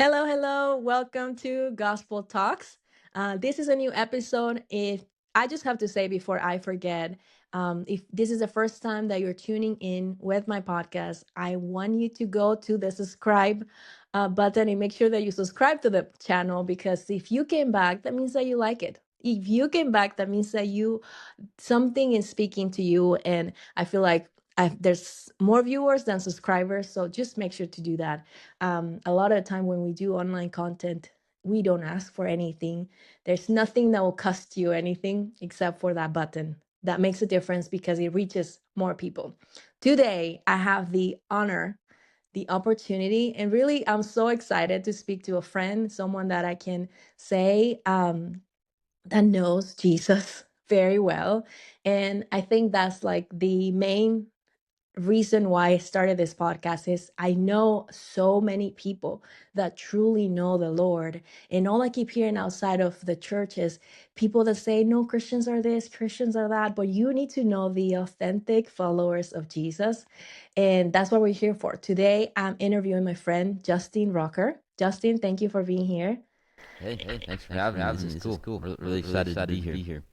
Hello, hello. Welcome to Gospel Talks. This is a new episode. If I just have to say before I forget, if this is the first time that you're tuning in with my podcast, I want you to go to the subscribe button and make sure that you subscribe to the channel because if you came back, that means that you like it. If you came back, that means that you something is speaking to you, and I feel like there's more viewers than subscribers, so just make sure to do that. A lot of the time when we do online content, we don't ask for anything. There's nothing that will cost you anything except for that button. That makes a difference because it reaches more people. Today I have the honor, the opportunity, and really I'm so excited to speak to a friend, someone that I can say that knows Jesus very well. And I think that's like the main reason why I started this podcast is I know so many people that truly know the Lord. And all I keep hearing outside of the church is people that say, no, Christians are this, Christians are that. But you need to know the authentic followers of Jesus. And that's what we're here for. Today, I'm interviewing my friend, Justin Rucker. Justin, thank you for being here. Hey, thanks for having me. This is cool. Really excited to be here.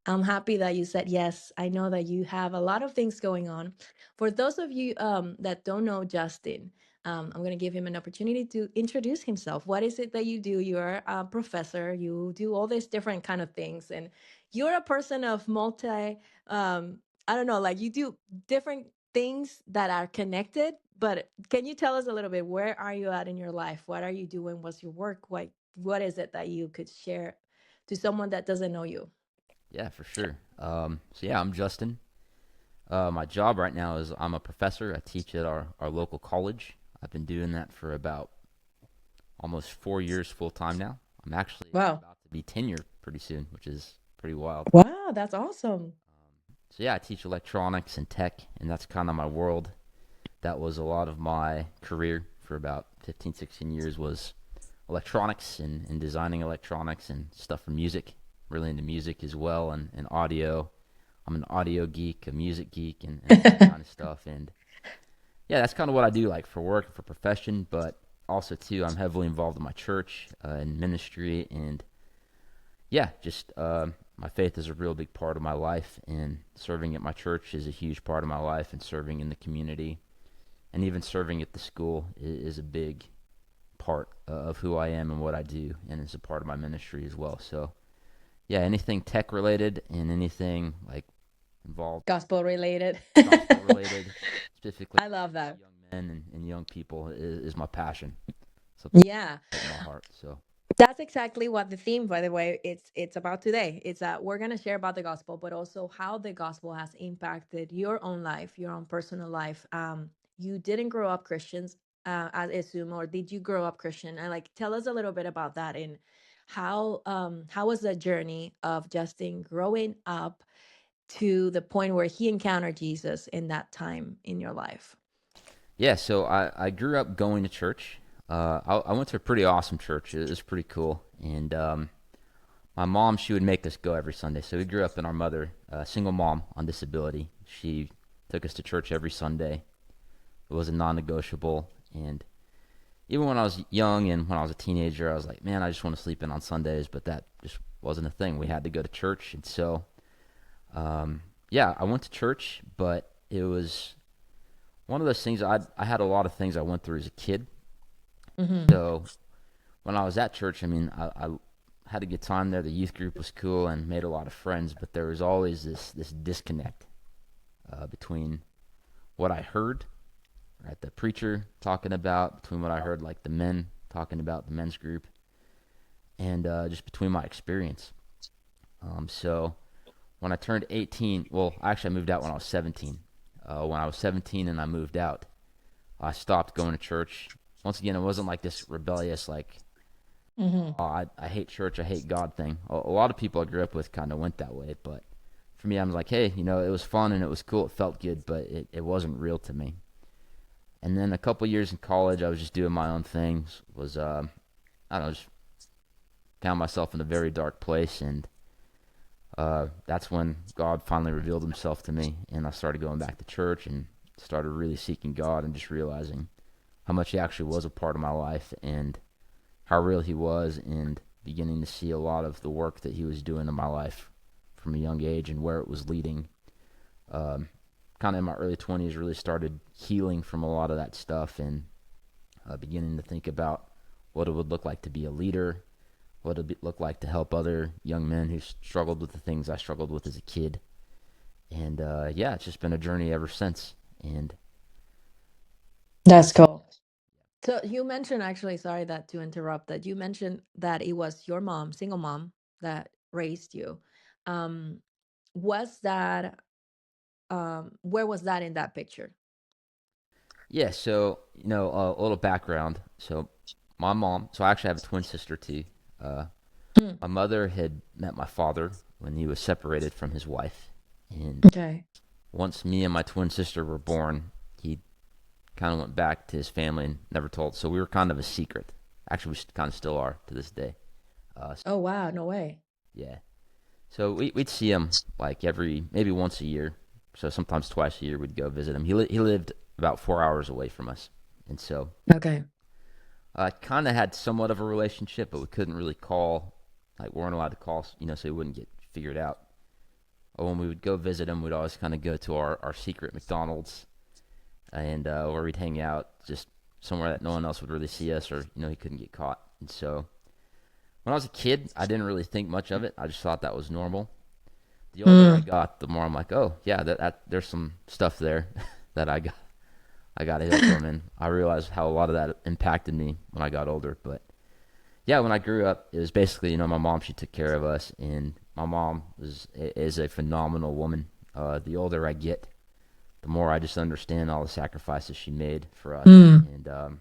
I'm happy that you said yes. I know that you have a lot of things going on. For those of you that don't know Justin, I'm going to give him an opportunity to introduce himself. What is it that you do? You're a professor. You do all these different kind of things, and you're a person of multi. I don't know, like you do different things that are connected. But can you tell us a little bit? Where are you at in your life? What are you doing? What's your work? What is it that you could share to someone that doesn't know you? Yeah, for sure. I'm Justin. My job right now is I'm a professor. I teach at our local college. I've been doing that for about almost 4 years full time now. I'm actually Wow. about to be tenure pretty soon, which is pretty wild. Wow, that's awesome. I teach electronics and tech, and that's kind of my world. That was a lot of my career for about 15, 16 years was electronics and designing electronics and stuff for music. Really into music as well and audio. I'm an audio geek, a music geek, and all that kind of stuff. And yeah, that's kind of what I do, like for work, for profession, but also too, I'm heavily involved in my church and ministry, and yeah, just my faith is a real big part of my life, and serving at my church is a huge part of my life, and serving in the community, and even serving at the school is a big part of who I am and what I do, and it's a part of my ministry as well. So yeah, anything tech related and anything like involved Gospel related. gospel related, specifically I love that. young men and young people, is my passion. Something Yeah, close to my heart. So that's exactly what the theme, by the way, it's about today. It's that we're gonna share about the gospel, but also how the gospel has impacted your own life, your own personal life. You didn't grow up Christians, I assume, or did you grow up Christian? And like, tell us a little bit about that and how was the journey of Justin growing up to the point where he encountered Jesus in that time in your life? yeah, I grew up going to church. I went to a pretty awesome church. It was pretty cool, and my mom, she would make us go every Sunday. So we grew up in our mother, single mom on disability. She took us to church every Sunday. It was a non-negotiable, and even when I was young and when I was a teenager, I was like, man, I just want to sleep in on Sundays, but that just wasn't a thing. We had to go to church, and so yeah, I went to church, but it was one of those things. I had a lot of things I went through as a kid. Mm-hmm. So when I was at church, I mean, I had a good time there. The youth group was cool and made a lot of friends, but there was always this disconnect between what I heard, right, the preacher talking about, between what I heard, like the men talking about the men's group, and just between my experience. So when I turned 18, well, actually, I moved out when I was 17. When I was 17 and I moved out, I stopped going to church. Once again, it wasn't like this rebellious, like, Mm-hmm. oh, I hate church, I hate God thing. A lot of people I grew up with kind of went that way, but for me, I'm like, hey, it was fun and it was cool, it felt good, but it wasn't real to me. And then a couple years in college, I was just doing my own things. I don't know, just found myself in a very dark place, and that's when God finally revealed Himself to me, and I started going back to church and started really seeking God and just realizing how much He actually was a part of my life, and how real he was, and beginning to see a lot of the work that he was doing in my life from a young age and where it was leading. Um, Kind of in my early 20s, really started healing from a lot of that stuff, and beginning to think about what it would look like to be a leader, what it would look like to help other young men who struggled with the things I struggled with as a kid. And yeah, it's just been a journey ever since. And That's cool. So you mentioned, actually, sorry that to interrupt, that you mentioned that it was your mom, single mom, that raised you. Um, was that where was that in that picture? yeah, so, a little background. So, my mom, so I actually have a twin sister too. Uh, Hmm. my mother had met my father when he was separated from his wife. And Okay. once me and my twin sister were born, he kind of went back to his family and never told. So we were kind of a secret. Actually, we kind of still are to this day. Oh wow, no way. Yeah. So we'd see him like maybe once a year. So sometimes twice a year we'd go visit him. He lived about 4 hours away from us. And so Okay. I kind of had somewhat of a relationship, but we couldn't really call, like, we weren't allowed to call, so he wouldn't get figured out. Or when we would go visit him, we'd always kind of go to our secret McDonald's, and where we'd hang out, just somewhere that no one else would really see us, or he couldn't get caught. And so when I was a kid, I didn't really think much of it. I just thought that was normal. The older I Mm. got, the more I'm like, oh yeah, that there's some stuff there that I got to heal from, and I realized how a lot of that impacted me when I got older. But yeah, when I grew up, it was basically, my mom, she took care of us, and my mom is a phenomenal woman. The older I get, the more I just understand all the sacrifices she made for us. Mm. And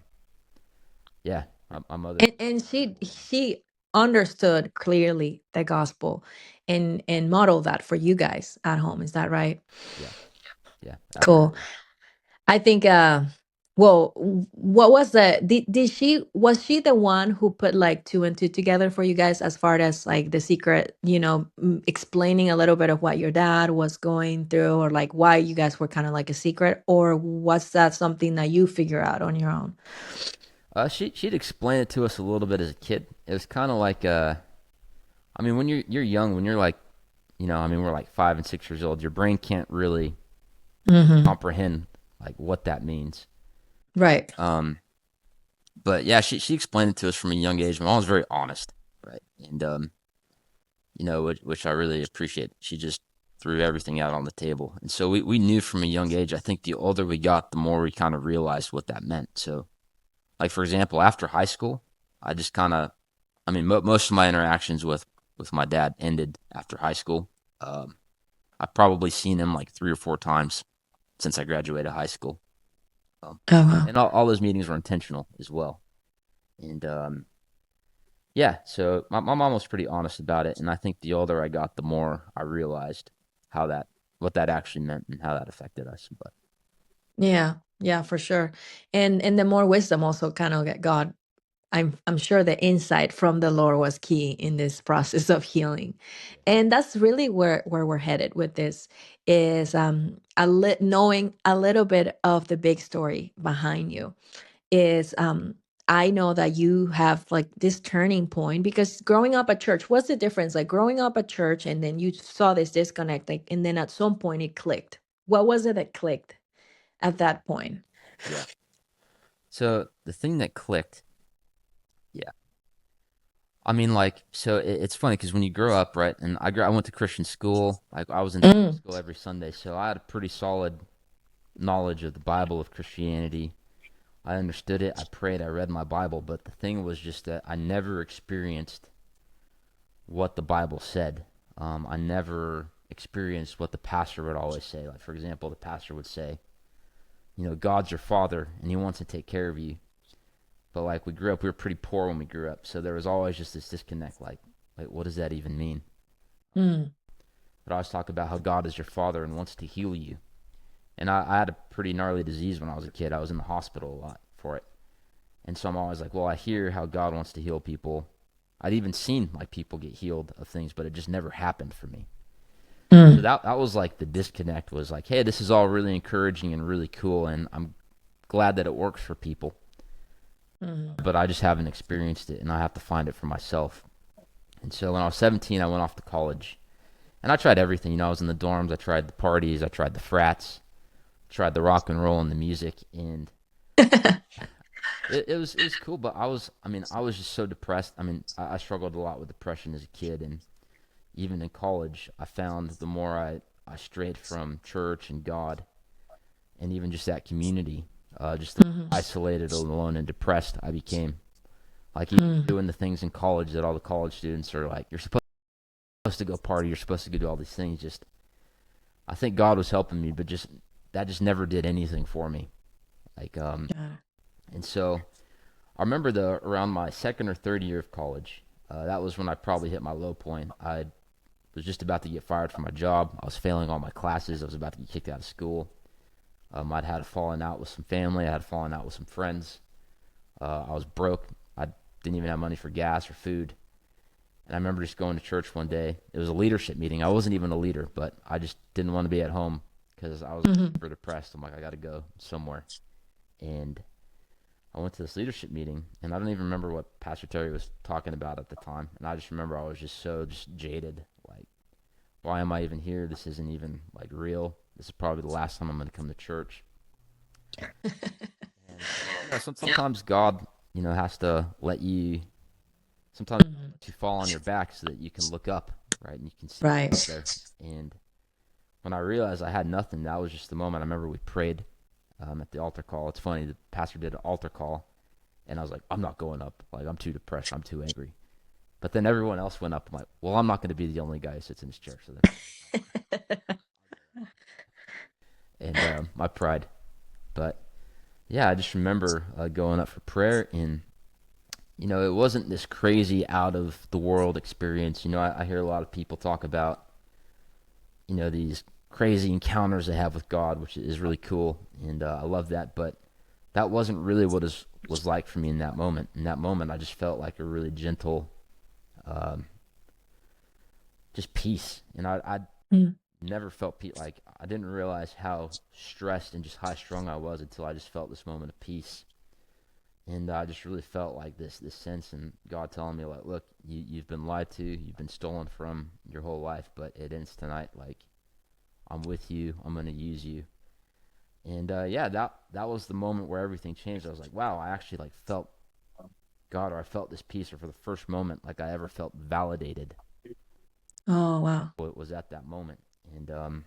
yeah, my mother. And she understood clearly the gospel and modeled that for you guys at home. Is that right? Yeah, yeah, Cool. absolutely. I think well, what was the did she was she the one who put like two and two together for you guys, as far as like the secret, explaining a little bit of what your dad was going through, or like why you guys were kind of like a secret, or was that something that you figure out on your own? She'd explain it to us a little bit as a kid. It was kind of like, I mean, when you're young, when you're like, I mean, we're like 5 and 6 years old. Your brain can't really Hmm. comprehend like what that means. Right. Um, but yeah, she explained it to us from a young age. My mom was very honest, right? And which I really appreciate. She just threw everything out on the table, and so we knew from a young age. I think the older we got, the more we kind of realized what that meant. So, like for example, after high school, I just kind of, I mean, most of my interactions with my dad ended after high school. Um, I've probably seen him like 3 or 4 times since I graduated high school. Um, Oh wow. and all those meetings were intentional as well. And yeah, so my mom was pretty honest about it, and I think the older I got, the more I realized what that actually meant and how that affected us. But Yeah, yeah, for sure. And the more wisdom also kind of get God. I'm sure the insight from the Lord was key in this process of healing. And that's really where we're headed with this, is knowing a little bit of the big story behind you. Is I know that you have like this turning point, because growing up at church, what's the difference? Like growing up at church and then you saw this disconnect, like, and then at some point it clicked. What was it that clicked at that point? yeah, so the thing that clicked, yeah, I mean, like, so it's funny because when you grow up, right, and I went to Christian school, like I was in Sunday Mm. school every Sunday, so I had a pretty solid knowledge of the Bible, of Christianity. I understood it. I prayed. I read my Bible. But the thing was just that I never experienced what the Bible said. I never experienced what the pastor would always say. Like, for example, the pastor would say, God's your father and he wants to take care of you. But like we were pretty poor when we grew up. So there was always just this disconnect. Like what does that even mean? Mm. But I always talk about how God is your father and wants to heal you. And I had a pretty gnarly disease when I was a kid. I was in the hospital a lot for it. And so I'm always like, well, I hear how God wants to heal people. I'd even seen like people get healed of things, but it just never happened for me. So Mm. that was like the disconnect, was like, hey, this is all really encouraging and really cool, and I'm glad that it works for people. Mhm. but I just haven't experienced it, and I have to find it for myself. And so when I was 17, I went off to college, and I tried everything. I was in the dorms. I tried the parties. I tried the frats. Tried the rock and roll and the music, and it was cool. But I was just so depressed. I struggled a lot with depression as a kid, and even in college, I found the more I strayed from church and God, and even just that community, just the Mhm. isolated, alone, and depressed I became. Like even Mhm. doing the things in college that all the college students are like, you're supposed to go party, you're supposed to go do all these things. Just I think God was helping me, but just that just never did anything for me. Like Yeah. and so I remember around my second or third year of college. That was when I probably hit my low point. I was just about to get fired from my job. I was failing all my classes. I was about to get kicked out of school. I'd had a falling out with some family. I had fallen out with some friends. I was broke. I didn't even have money for gas or food. And I remember just going to church one day. It was a leadership meeting. I wasn't even a leader, but I just didn't want to be at home because I was Mhm. super depressed. I'm like, I got to go somewhere. And I went to this leadership meeting, and I don't even remember what Pastor Terry was talking about at the time. And I just remember I was just so just jaded. Like, why am I even here? This isn't even like real. This is probably the last time I'm going to come to church. And sometimes God, has to let you. Sometimes God Mhm. lets you fall on your back so that you can look up, right, and you can see what's out Right. there. And when I realized I had nothing, that was just the moment. I remember we prayed at the altar call. It's funny, the pastor did an altar call, and I was like, I'm not going up. Like, I'm too depressed. I'm too angry. But then everyone else went up. I'm like, well, I'm not going to be the only guy who sits in this chair. So then, and my pride. But yeah, I just remember going up for prayer, and it wasn't this crazy out of the world experience. I hear a lot of people talk about these crazy encounters they have with God, which is really cool, and I love that. But that wasn't really what it was like for me in that moment. In that moment, I just felt like a really gentle, um, just peace, and I Mm. never felt like I didn't realize how stressed and just high strung I was until I just felt this moment of peace. And I just really felt like this sense, and God telling me like, look, you've been lied to, you've been stolen from your whole life, but it ends tonight. Like, I'm with you, I'm gonna use you. And yeah, that was the moment where everything changed. I was like, wow, I actually like felt God, or I felt this peace, or for the first moment, like I ever felt validated. Oh, wow. What was at that moment, and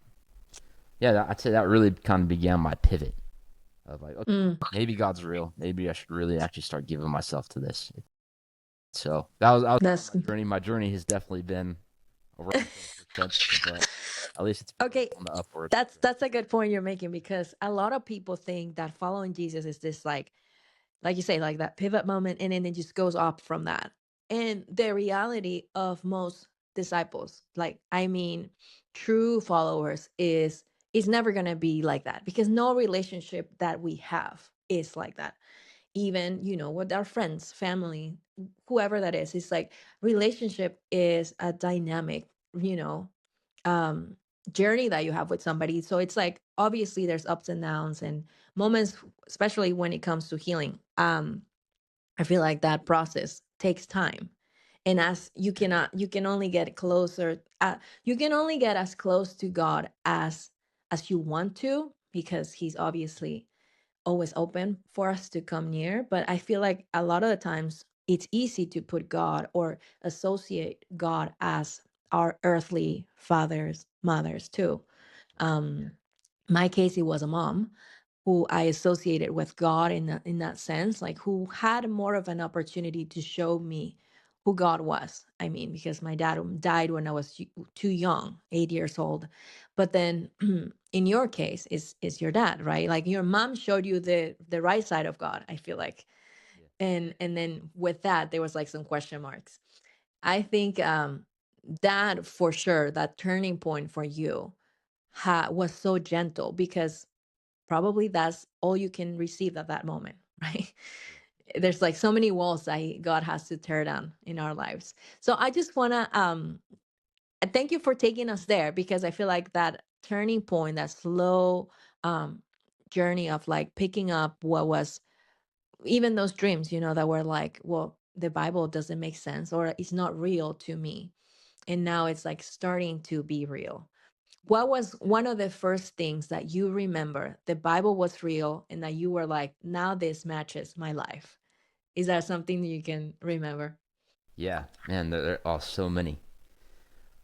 yeah, I'd say that really kind of began my pivot of like, okay, Mm. maybe God's real. Maybe I should really actually start giving myself to this. So that was kind of That's my journey. My journey has definitely been a roller coaster since, but at least it's been okay. on the upward. That's a good point you're making, because a lot of people think that following Jesus is this like you say, like that pivot moment, and then it just goes up from that. And the reality of most disciples, like I mean, true followers, is never gonna be like that, because no relationship that we have is like that. Even with our friends, family, whoever that is, it's like relationship is a dynamic, you know um journey that you have with somebody. So it's like, obviously there's ups and downs and moments, especially when it comes to healing. I feel like that process takes time, and as you can only get closer, you can only get as close to God as you want to, because he's obviously always open for us to come near. But I feel like a lot of the times it's easy to put God, or associate God as our earthly fathers, mothers too. Um, my case, it was a mom who I associated with God in that sense, like who had more of an opportunity to show me who God was. I mean, because my dad died when I was too young, 8 years old. But then, in your case, is your dad, right? Like your mom showed you the right side of God. I feel like, Yeah. and then with that, there was like some question marks. I think that for sure, that turning point for you was so gentle, because probably that's all you can receive at that moment, right? Yeah. There's like so many walls that God has to tear down in our lives. So I just want to thank you for taking us there, because I feel like that turning point, that slow um journey of like picking up what was even those dreams, that were like, well, the Bible doesn't make sense or it's not real to me. And now it's like starting to be real. What was one of the first things that you remember the Bible was real and that you were like, now this matches my life? Is that something that you can remember? Yeah, man, there are so many.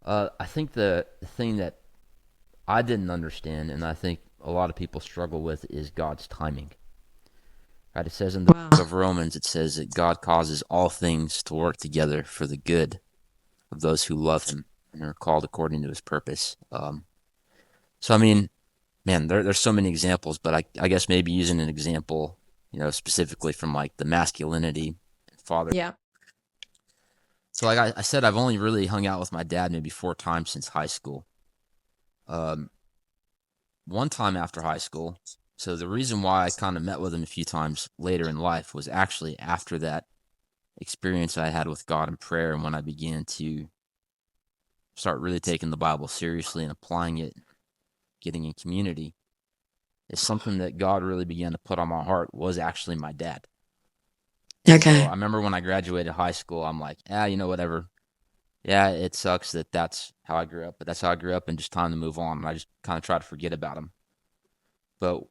I think the thing that I didn't understand, and I think a lot of people struggle with, is God's timing. Right? It says in the Wow. book of Romans, it says that God causes all things to work together for the good of those who love Him and are called according to His purpose. So I mean, man, there's so many examples, but I guess maybe using an example, specifically from like the masculinity and father. Yeah. So like I said, I've only really hung out with my dad maybe 4 times since high school. Um, one time after high school. So the reason why I kind of met with him a few times later in life was actually after that experience I had with God in prayer, and when I began to start really taking the Bible seriously and applying it, getting in community, is something that God really began to put on my heart was actually my dad. So I Okay. remember when I graduated high school, I'm like, whatever. Yeah, it sucks that that's how I grew up, but that's how I grew up, and just time to move on. And I just kind of try to forget about him. But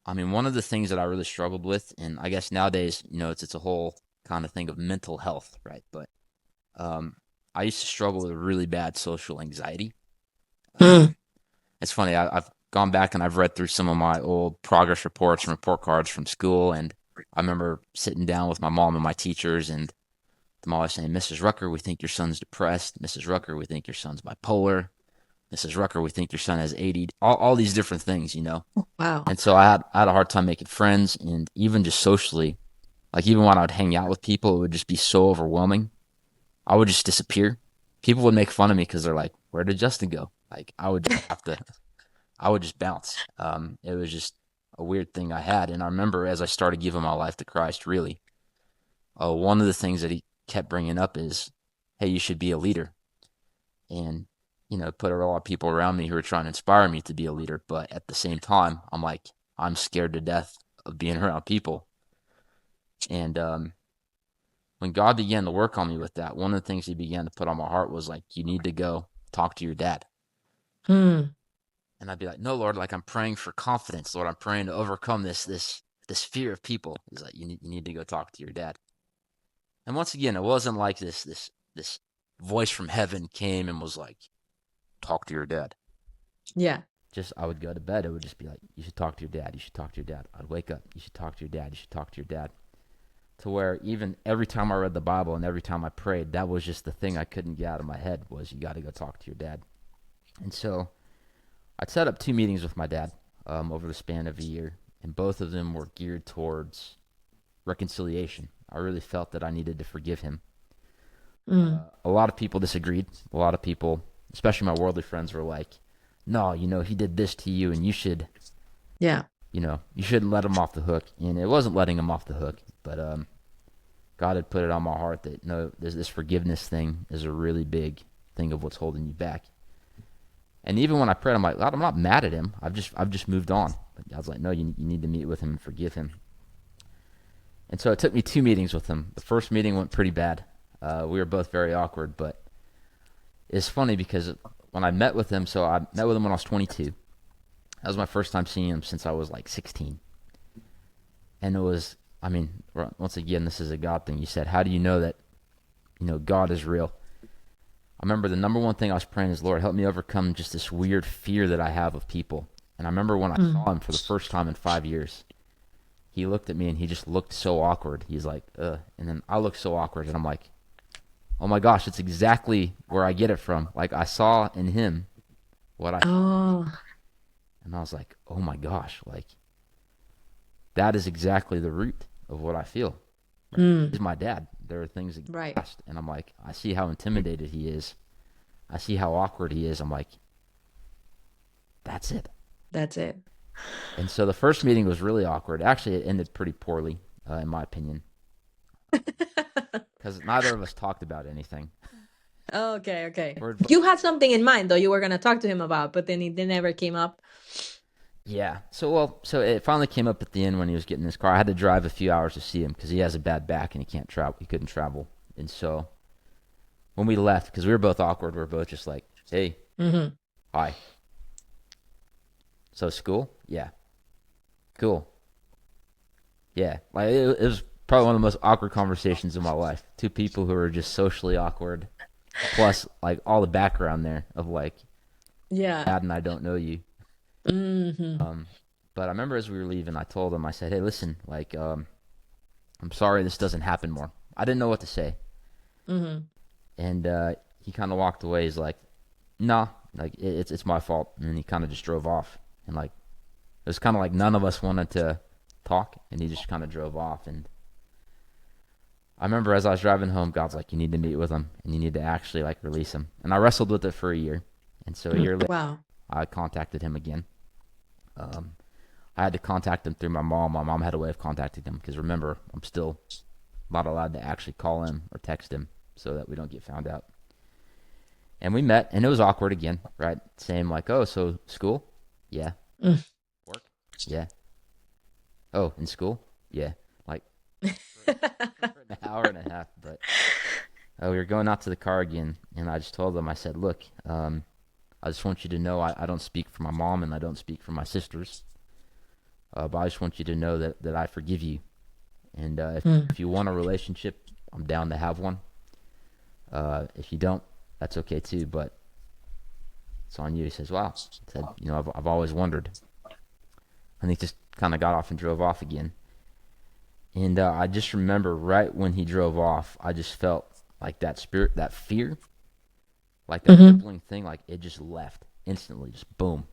I mean, one of the things that I really struggled with, and I guess nowadays, it's a whole kind of thing of mental health, right? But um, I used to struggle with really bad social anxiety. Um, Mm. it's funny. I've gone back and I've read through some of my old progress reports and report cards from school, and I remember sitting down with my mom and my teachers, and them always saying, "Mrs. Rucker, we think your son's depressed. Mrs. Rucker, we think your son's bipolar. Mrs. Rucker, we think your son has ADD." All these different things. Wow. And so I had a hard time making friends, and even just socially, like even when I would hang out with people, it would just be so overwhelming. I would just disappear. People would make fun of me because they're like, "Where did Justin go?" Like I would just have to, I would just bounce. It was just a weird thing I had, and I remember as I started giving my life to Christ, really, one of the things that he kept bringing up is, "Hey, you should be a leader," and put a lot of people around me who were trying to inspire me to be a leader. But at the same time, I'm like, I'm scared to death of being around people. And when God began to work on me with that, one of the things He began to put on my heart was like, you need to go talk to your dad. Hmm. And I'd be like, no, Lord, like I'm praying for confidence, Lord. I'm praying to overcome this fear of people. He's like, you need to go talk to your dad. And once again, it wasn't like this voice from heaven came and was like, talk to your dad. Yeah. Just I would go to bed. It would just be like, you should talk to your dad. You should talk to your dad. I'd wake up. You should talk to your dad. You should talk to your dad. To where even every time I read the Bible and every time I prayed, that was just the thing I couldn't get out of my head was you got to go talk to your dad. And so I'd set up 2 meetings with my dad over the span of a year, and both of them were geared towards reconciliation. I really felt that I needed to forgive him. Mm. A lot of people disagreed. A lot of people, especially my worldly friends, were like, "No, he did this to you, and Yeah. you shouldn't let him off the hook." And it wasn't letting him off the hook, but God had put it on my heart that no, this forgiveness thing is a really big thing of what's holding you back. And even when I prayed, I'm like, God, I'm not mad at him. I've just moved on. But God's like, no, you need to meet with him and forgive him. And so it took me 2 meetings with him. The first meeting went pretty bad. We were both very awkward, but it's funny because when I met with him, so I met with him when I was 22. That was my first time seeing him since I was like 16. And it was, I mean, once again, this is a God thing. You said, how do you know that, God is real? I remember the number one thing I was praying is, Lord, help me overcome just this weird fear that I have of people. And I remember when I Mm. saw him for the first time in 5 years, he looked at me and he just looked so awkward. He's like, ugh. And then I looked so awkward and I'm like, oh my gosh, it's exactly where I get it from. Like I saw in him what I saw in me. Oh. And I was like, oh my gosh, like that is exactly the root of what I feel. Right? Mm. He's my dad. There are things that get Right. past. And I'm like, I see how intimidated he is. I see how awkward he is. I'm like, that's it. That's it. And so the first meeting was really awkward. Actually, it ended pretty poorly, in my opinion, because neither of us talked about anything. Okay, okay. We're, You had something in mind though you were gonna talk to him about, but then it never came up. Yeah. So it finally came up at the end when he was getting in his car. I had to drive a few hours to see him because he has a bad back and he can't travel. He couldn't travel. And so when we left, because we were both awkward, we were both just like, "Hey, Mm-hmm. hi. So school? Yeah. Cool. Yeah." Like it was probably one of the most awkward conversations of my life. Two people who are just socially awkward, plus like all the background there of like, Yeah. "Dad and I don't know you." Mm-hmm. Um, but I remember as we were leaving, I told him, I said, "Hey, listen, like, I'm sorry this doesn't happen more." I didn't know what to say, Mm-hmm. and he kind of walked away. He's like, "Nah, like it's my fault," and then he kind of just drove off. And like it was kind of like none of us wanted to talk, and he just kind of drove off. And I remember as I was driving home, God's like, "You need to meet with him, and you need to actually like release him." And I wrestled with it for a year, and so a year later, Wow. I contacted him again. Um, I had to contact him through my mom. My mom had a way of contacting him because remember, I'm still not allowed to actually call him or text him so that we don't get found out. And we met, and it was awkward again, right? Same like, "Oh, so school? Yeah. Mm. Work? Yeah. Oh, in school? Yeah." Like for an hour and a half. But we were going out to the car again, and I just told them, I said, "Look, I just want you to know I don't speak for my mom and I don't speak for my sisters. But I just want you to know that I forgive you. And Mm. if you want a relationship, I'm down to have one. If you don't, that's okay too. But it's on you." He says, "Wow." He said, I've always wondered." And he just kind of got off and drove off again. And I just remember right when he drove off, I just felt like that spirit, that fear, like that Mm-hmm. crippling thing, like it just left instantly, just boom.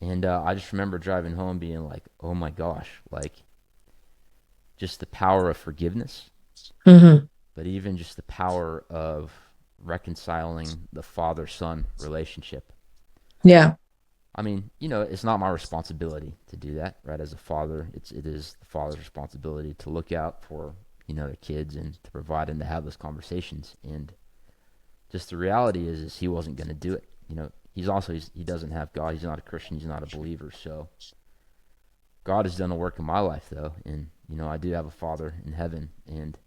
And I just remember driving home being like, "Oh my gosh," like just the power of forgiveness, Mm-hmm. but even just the power of reconciling the father son relationship. Yeah. I mean, it's not my responsibility to do that, right? As a father, it is the father's responsibility to look out for their kids and to provide and to have those conversations. And just the reality is he wasn't going to do it. He doesn't have God. He's not a Christian. He's not a believer. So God has done a work in my life though, and I do have a Father in heaven, and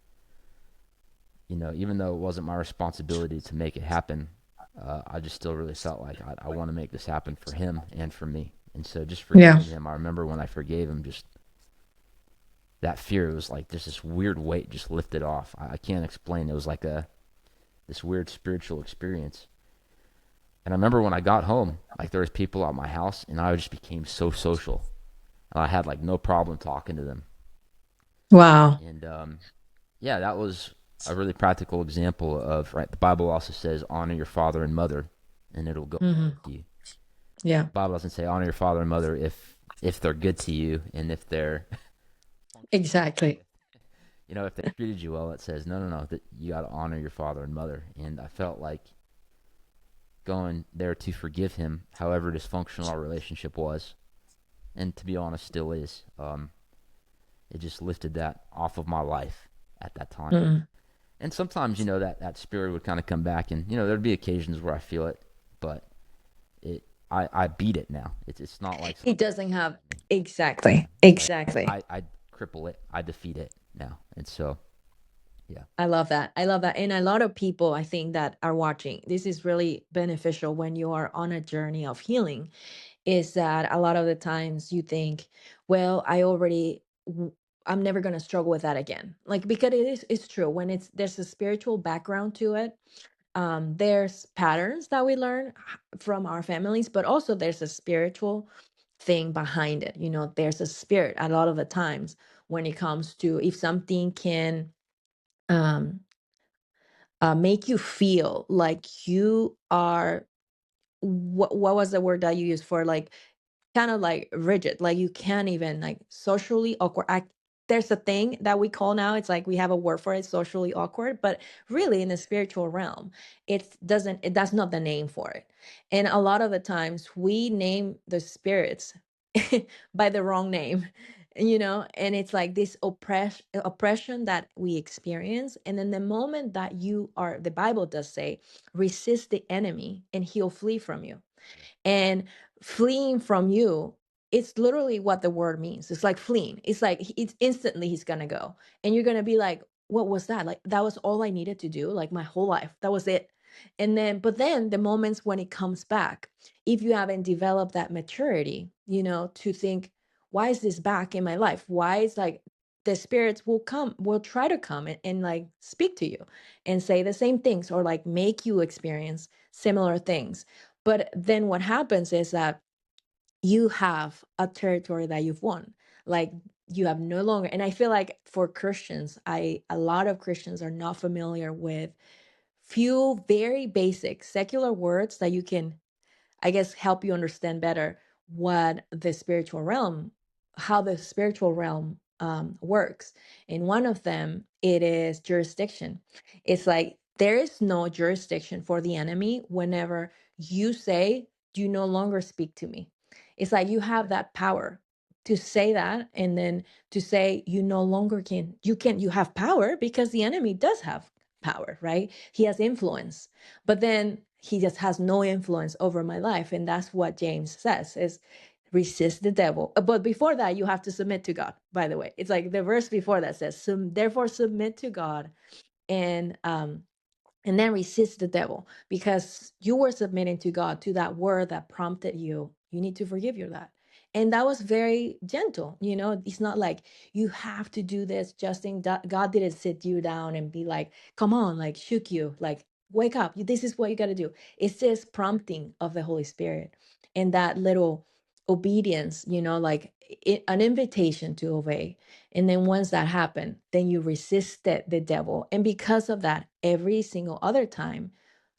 even though it wasn't my responsibility to make it happen, I just still really felt like I want to make this happen for him and for me. And so just Yeah. forgiving him, I remember when I forgave him, just that fear was like just this weird weight just lifted off. I can't explain. It was like this weird spiritual experience. And I remember when I got home, like there was people at my house, and I just became so social, and I had like no problem talking to them. Wow. And yeah, that was a really practical example of right. The Bible also says honor your father and mother, and it'll go well Mm-hmm. with you. Yeah. The Bible doesn't say honor your father and mother if they're good to you and if they're Exactly. if they treated you well. It says no, no, no, that you got to honor your father and mother. And I felt like going there to forgive him, however dysfunctional our relationship was, and to be honest, still is. It just lifted that off of my life at that time. Mm. And sometimes that spirit would kind of come back, and there'd be occasions where I feel it, but I beat it now. It's not like It something that's doesn't have inside me. exactly. Like Exactly. I cripple it, I defeat it now. And so yeah. I love that. I love that. And a lot of people I think that are watching, this is really beneficial when you are on a journey of healing, is that a lot of the times you think, well, I'm never going to struggle with that again. Like because it's true when there's a spiritual background to it. There's patterns that we learn from our families, but also there's a spiritual thing behind it. There's a spirit a lot of the times when it comes to if something can um make you feel like you are what was the word that you used for like kind of like rigid, like you can't even like socially awkward. There's a thing that we call now, it's like we have a word for it, socially awkward, but really in the spiritual realm, that's not the name for it. And a lot of the times we name the spirits by the wrong name, and it's like this oppression that we experience. And then the moment that the Bible does say, resist the enemy and he'll flee from you. Yeah. And fleeing from you, it's literally what the word means. It's like fleeing. It's like it's instantly he's gonna go. And you're gonna be like, what was that? Like that was all I needed to do, like my whole life. That was it. And then, but then the moments when it comes back, if you haven't developed that maturity, to think, why is this back in my life? Why is like the spirits will try to come and like speak to you and say the same things or like make you experience similar things. But then what happens is that you have a territory that you've won. Like you have no longer, and I feel like for Christians, a lot of Christians are not familiar with few very basic secular words that you can, I guess, help you understand better what the spiritual realm, how the spiritual realm works. And one of them, it is jurisdiction. It's like there is no jurisdiction for the enemy whenever you say, you no longer speak to me. It's like you have that power to say that, and then to say you no longer you have power because the enemy does have power, right? He has influence, but then he just has no influence over my life. And that's what James says is resist the devil. But before that, you have to submit to God, by the way. It's like the verse before that says, therefore submit to God, and then resist the devil, because you were submitting to God, to that word that prompted you. You need to forgive your that. And that was very gentle. It's not like you have to do this. Justin, God didn't sit you down and be like, come on, like shook you, like wake up. This is what you got to do. It's this prompting of the Holy Spirit and that little obedience, like an invitation to obey. And then once that happened, then you resisted the devil. And because of that, every single other time,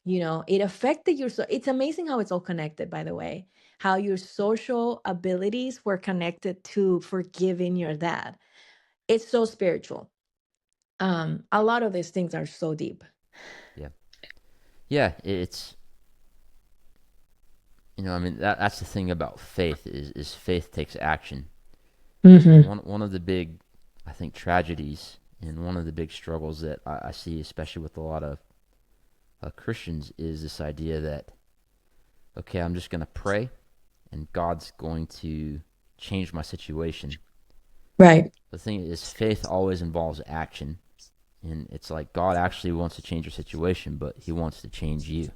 it affected your, so it's amazing how it's all connected, by the way, how your social abilities were connected to forgiving your dad. It's so spiritual. A lot of these things are so deep. Yeah. Yeah, it's I mean that's the thing about faith is faith takes action. Mm-hmm. One of the big, I think, tragedies and one of the big struggles that I see, especially with a lot of Christians, is this idea that okay, I'm just gonna pray and God's going to change my situation. Right. The thing is, faith always involves action, and it's like God actually wants to change your situation, but He wants to change you,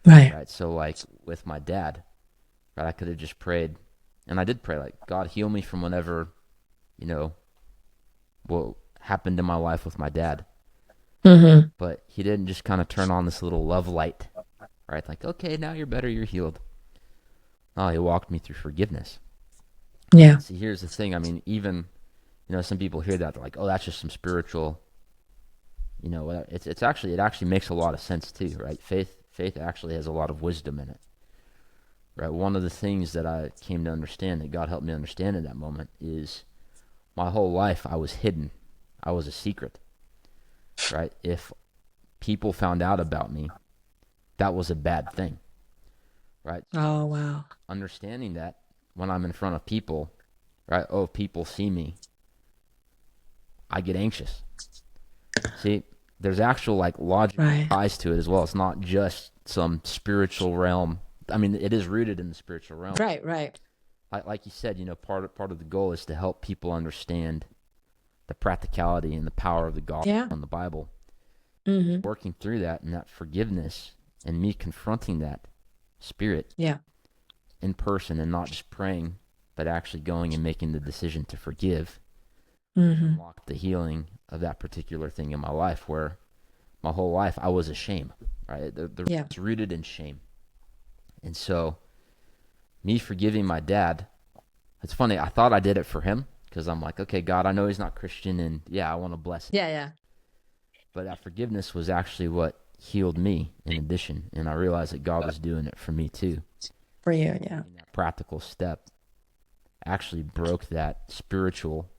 Right. right? So like with my dad, right, I could have just prayed, and I did pray like God heal me from whatever you know what happened in my life with my dad. Mm-hmm. But He didn't just kind of turn on this little love light, right? Like, okay, now you're better, you're healed. No, He walked me through forgiveness. Yeah. See, here's the thing. I mean, even some people hear that, they're like, oh, that's just some spiritual. It's actually, it actually makes a lot of sense too, right? Faith actually has a lot of wisdom in it, right? One of the things that I came to understand, that God helped me understand in that moment, is my whole life I was hidden. I was a secret, right? If people found out about me, that was a bad thing, right? So Oh, wow. understanding that when I'm in front of people, right? Oh, if people see me, I get anxious. See, there's actual like logical Right. ties to it as well. It's not just some spiritual realm. I mean, it is rooted in the spiritual realm. Right. Right. Like you said, part of the goal is to help people understand the practicality and the power of the gospel Yeah. and the Bible. Mm-hmm. Working through that and that forgiveness and me confronting that spirit Yeah. in person and not just praying, but actually going and making the decision to forgive, Mm-hmm. unlock the healing of that particular thing in my life where my whole life I was ashamed, right? Yeah. It's rooted in shame. And so me forgiving my dad, it's funny, I thought I did it for him because I'm like, okay, God, I know he's not Christian and yeah, I want to bless him. Yeah. Yeah. But that forgiveness was actually what healed me in addition. And I realized that God was doing it for me too. For you. Yeah. And that practical step actually broke that spiritual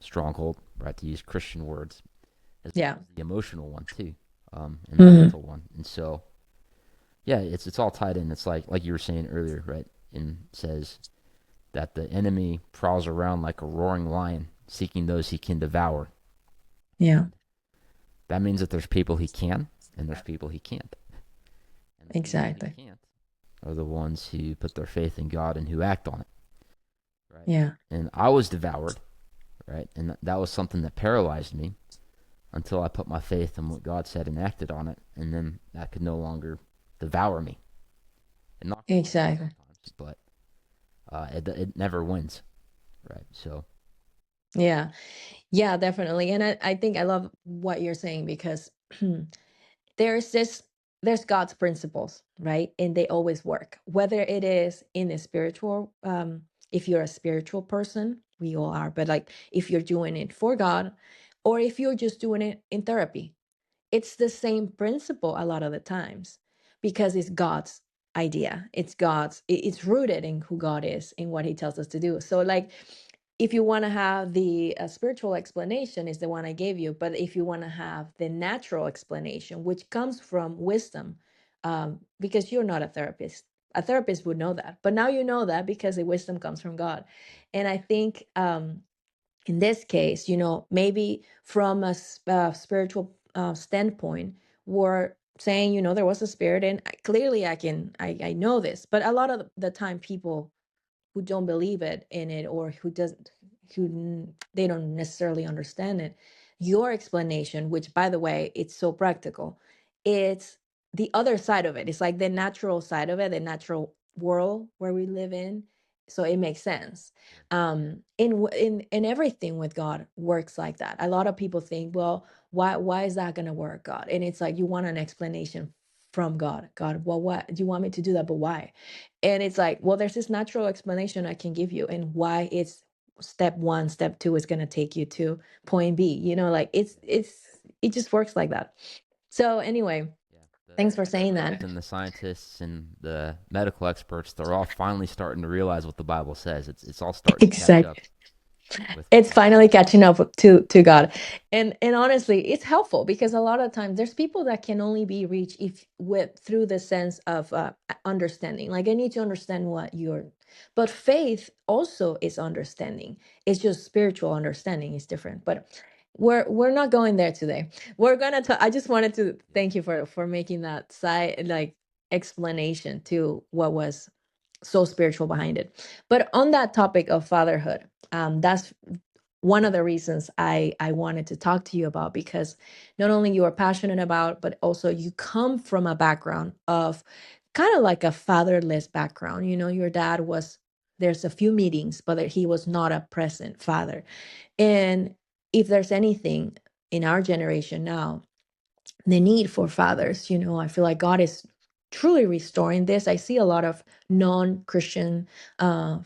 stronghold, right? To use Christian words, as Yeah. well as the emotional one too, and the Mm-hmm. mental one. And so, yeah, it's all tied in. It's like you were saying earlier, right? And says that the enemy prowls around like a roaring lion, seeking those he can devour. Yeah. And that means that there's people he can, and there's people he can't. And the people he Exactly. can't, are the ones who put their faith in God and who act on it, right? Yeah. And I was devoured, right? And that was something that paralyzed me until I put my faith in what God said and acted on it, and then that could no longer devour me. It knocks me down Exactly. sometimes, but it never wins, right? So Yeah. Yeah, definitely. And I think I love what you're saying because there's this there's God's principles, right? And they always work. Whether it is in a spiritual if you're a spiritual person, we all are, but like if you're doing it for God or if you're just doing it in therapy, it's the same principle a lot of the times because it's God's idea. It's rooted in who God is and what he tells us to do. So like if you want to have the spiritual explanation is the one I gave you, but if you want to have the natural explanation, which comes from wisdom, because you're not a therapist would know that, but now you know that because the wisdom comes from God. And I think in this case, maybe from a spiritual standpoint, we're saying, there was a spirit, and clearly I know this, but a lot of the time, people who don't believe it in it or they don't necessarily understand it, your explanation, which by the way it's so practical, it's the other side of it. It's like the natural side of it, the natural world where we live in. So it makes sense. In everything with God works like that. A lot of people think, well, why is that going to work, God? And it's like you want an explanation from God, well, what do you want me to do that, but why? And it's like, well, there's this natural explanation I can give you and why it's step one, step two is going to take you to point B, like it just works like that. So anyway, yeah, thanks for the saying Christians that. and the scientists and the medical experts, they're all finally starting to realize what the Bible says. It's all starting to catch up Exactly. with It's God. finally catching up to God. And honestly, it's helpful because a lot of times there's people that can only be reached if with through the sense of understanding. Like I need to understand what you're, but faith also is understanding. It's just spiritual understanding is different. But we're not going there today. We're gonna talk. I just wanted to Yeah, thank you for making that side like explanation to what was so spiritual behind it. But on that topic of fatherhood, that's one of the reasons I wanted to talk to you about, because not only you are passionate about, but also you come from a background of kind of like a fatherless background. Your dad was, there's a few meetings, but that he was not a present father. And if there's anything in our generation now, the need for fathers, I feel like God is truly restoring this. I see a lot of non-Christian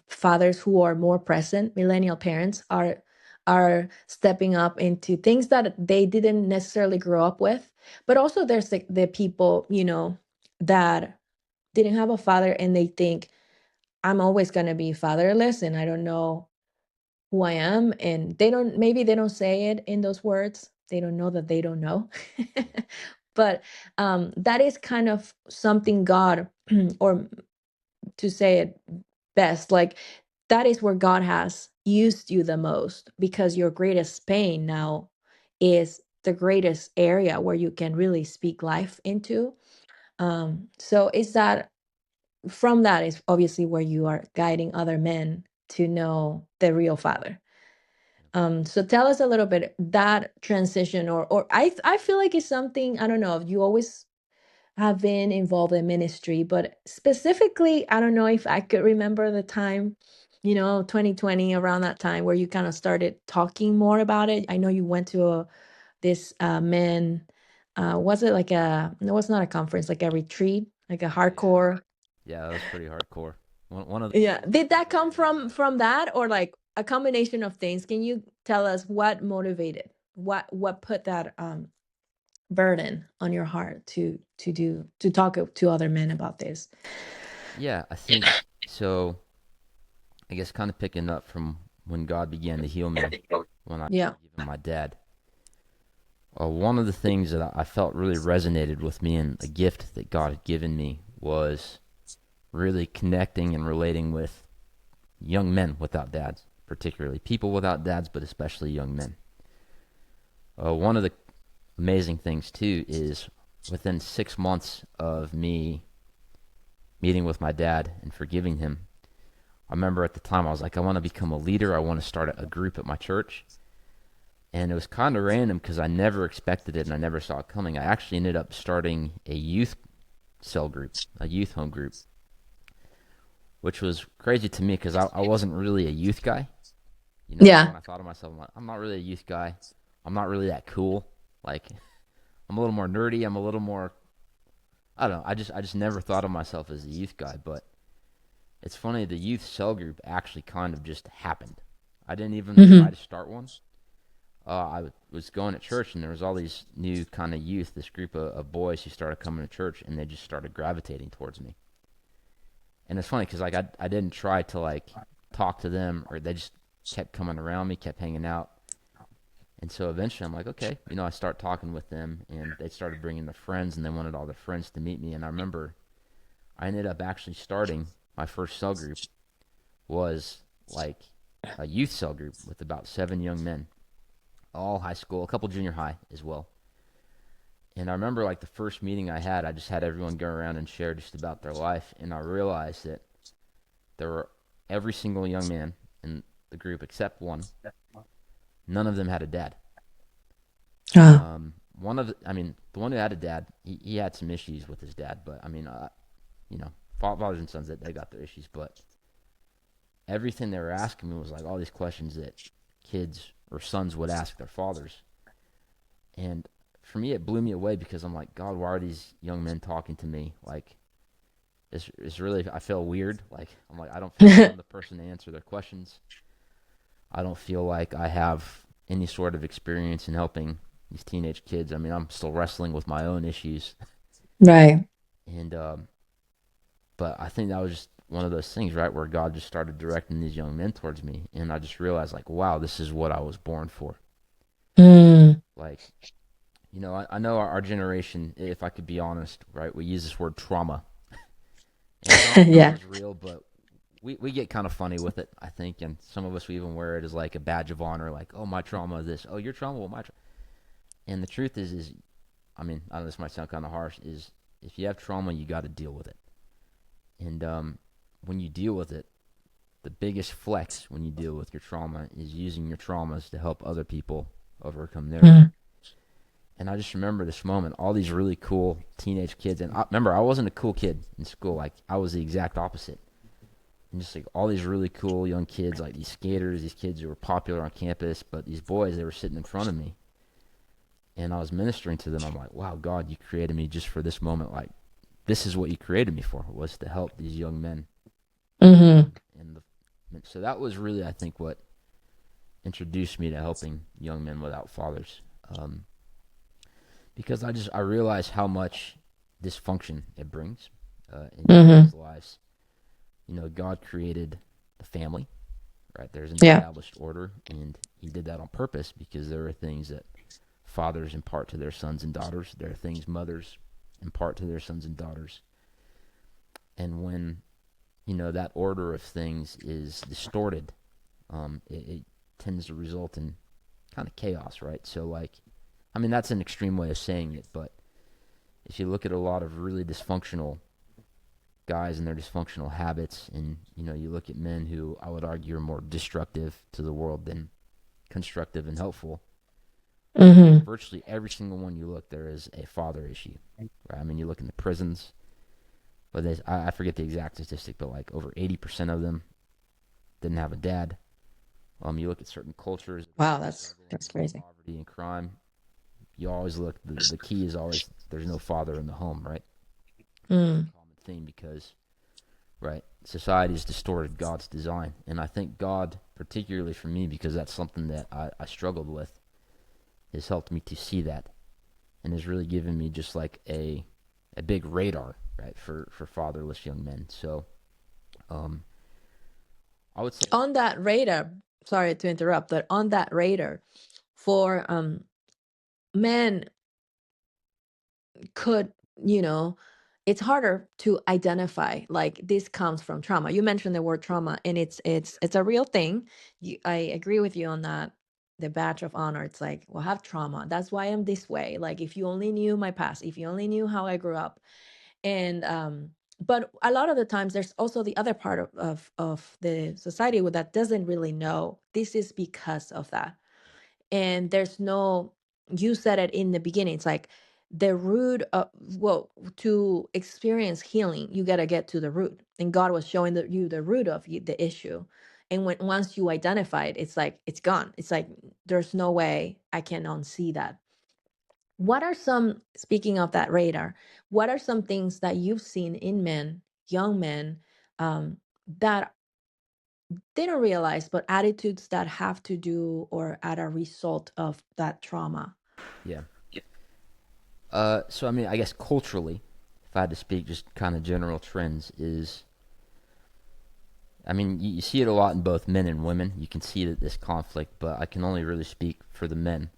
fathers who are more present. Millennial parents are stepping up into things that they didn't necessarily grow up with. But also there's the people, that didn't have a father and they think I'm always going to be fatherless and I don't know who I am. And maybe they don't say it in those words. They don't know that they don't know. But that is kind of something God, or to say it best, like that is where God has used you the most, because your greatest pain now is the greatest area where you can really speak life into. So is that from that is obviously where you are guiding other men to know the real father. So tell us a little bit that transition, or I feel like it's something, I don't know if you always have been involved in ministry, but specifically, I don't know if I could remember the time, 2020, around that time where you kind of started talking more about it. I know you went to this men, was it like no, it's not a conference, like a retreat, like a yeah, yeah, hardcore. yeah. That was pretty hardcore. One Yeah. of the Did things that that come really from that, or like a combination of things? Can you tell us what motivated, what put that burden on your heart to talk to other men about this? yeah, I think so. I guess kind of picking up from when God began to heal me when I was Yeah. forgiven my dad. One of the things that I felt really resonated with me and a gift that God had given me was really connecting and relating with young men without dads, particularly people without dads, but especially young men. One of the amazing things too is within 6 months of me meeting with my dad and forgiving him. I remember at the time I was like, I want to become a leader. I want to start a group at my church. And it was kind of random because I never expected it and I never saw it coming. I actually ended up starting a youth cell group, a youth home group, which was crazy to me because I wasn't really a youth guy. You know, like Yeah. when I thought of myself, I'm like, I'm not really a youth guy. I'm not really that cool. Like, I'm a little more nerdy. I'm a little more, I don't know. I just never thought of myself as a youth guy. But it's funny, the youth cell group actually kind of just happened. I didn't even try Hmm. to start one. I was going to church and there was all these new kind of youth, this group of boys who started coming to church and they just started gravitating towards me. And it's funny because like I didn't try to like talk to them or they just kept coming around me, kept hanging out. And so eventually I'm like, okay, I start talking with them and they started bringing their friends and they wanted all their friends to meet me. And I remember I ended up actually starting my first cell group was like a youth cell group with about 7 young men, all high school, a couple junior high as well. And I remember like the first meeting I had, I just had everyone go around and share just about their life. And I realized that there were every single young man in the group except one, none of them had a dad. Oh. I mean, the one who had a dad, he had some issues with his dad, but I mean, you know, fathers and sons that they got their issues, but everything they were asking me was like all these questions that kids or sons would ask their fathers. And for me, it blew me away because I'm like, God, why are these young men talking to me? Like, it's really, I feel weird. Like, I'm like, I don't feel like I'm the person to answer their questions. I don't feel like I have any sort of experience in helping these teenage kids. I mean, I'm still wrestling with my own issues. Right. And, but I think that was just one of those things, right, where God just started directing these young men towards me. And I just realized, like, wow, this is what I was born for. Mm. Like, I know our generation, if I could be honest, right, we use this word trauma. And trauma Yeah. is real, but we get kind of funny with it, I think. And some of us, we even wear it as like a badge of honor, like, oh, my trauma is this. Oh, your trauma, well, my trauma. And the truth is, I mean, I know this might sound kind of harsh, is if you have trauma, you got to deal with it. And when you deal with it, the biggest flex when you deal with your trauma is using your traumas to help other people overcome theirs. Mm. And I just remember this moment, all these really cool teenage kids. And remember, I wasn't a cool kid in school. Like, I was the exact opposite. And just like all these really cool young kids, like these skaters, these kids who were popular on campus, but these boys, they were sitting in front of me. And I was ministering to them. I'm like, wow, God, you created me just for this moment. Like, this is what you created me for, was to help these young men. Hmm. So that was really, I think, what introduced me to helping young men without fathers. Because I realized how much dysfunction it brings in young Hmm. men's lives. God created the family, right? There's an Yeah. established order, and He did that on purpose because there are things that fathers impart to their sons and daughters. There are things mothers impart to their sons and daughters. And when that order of things is distorted, it tends to result in kind of chaos, right? So, like, I mean, that's an extreme way of saying it, but if you look at a lot of really dysfunctional guys and their dysfunctional habits, and you look at men who I would argue are more destructive to the world than constructive and helpful. Hmm. Virtually every single one you look, there is a father issue, right? I mean, you look in the prisons, but I forget the exact statistic, but like over 80% of them didn't have a dad. You look at certain cultures, Wow, struggling that's with crazy. poverty and crime. You always look. The key is always there's no father in the home, right? It's Mm. a common theme because right, society has distorted God's design, and I think God, particularly for me, because that's something that I struggled with, has helped me to see that, and has really given me just like a big radar, right, for fatherless young men. So, um, I would say, On that radar, sorry to interrupt, but on that radar, for men could, you know, it's harder to identify like this comes from trauma. You mentioned the word trauma, and it's a real thing. I agree with you on that. The badge of honor. It's like, well, I have trauma. That's why I'm this way. Like, if you only knew my past, if you only knew how I grew up, and But a lot of the times there's also the other part of the society that doesn't really know this is because of that. And there's no, you said it in the beginning, it's like the root of, well, to experience healing you got to get to the root, and God was showing you the root of the issue. And when once you identify it, it's like it's gone. It's like there's no way I can unsee that. What are some, speaking of that radar, what are some things that you've seen in men, young men, that they don't realize, but attitudes that have to do or at a result of that trauma? Yeah. So I mean, I guess culturally, if I had to speak, just kind of general trends is, I mean, you see it a lot in both men and women. You can see that this conflict, but I can only really speak for the men.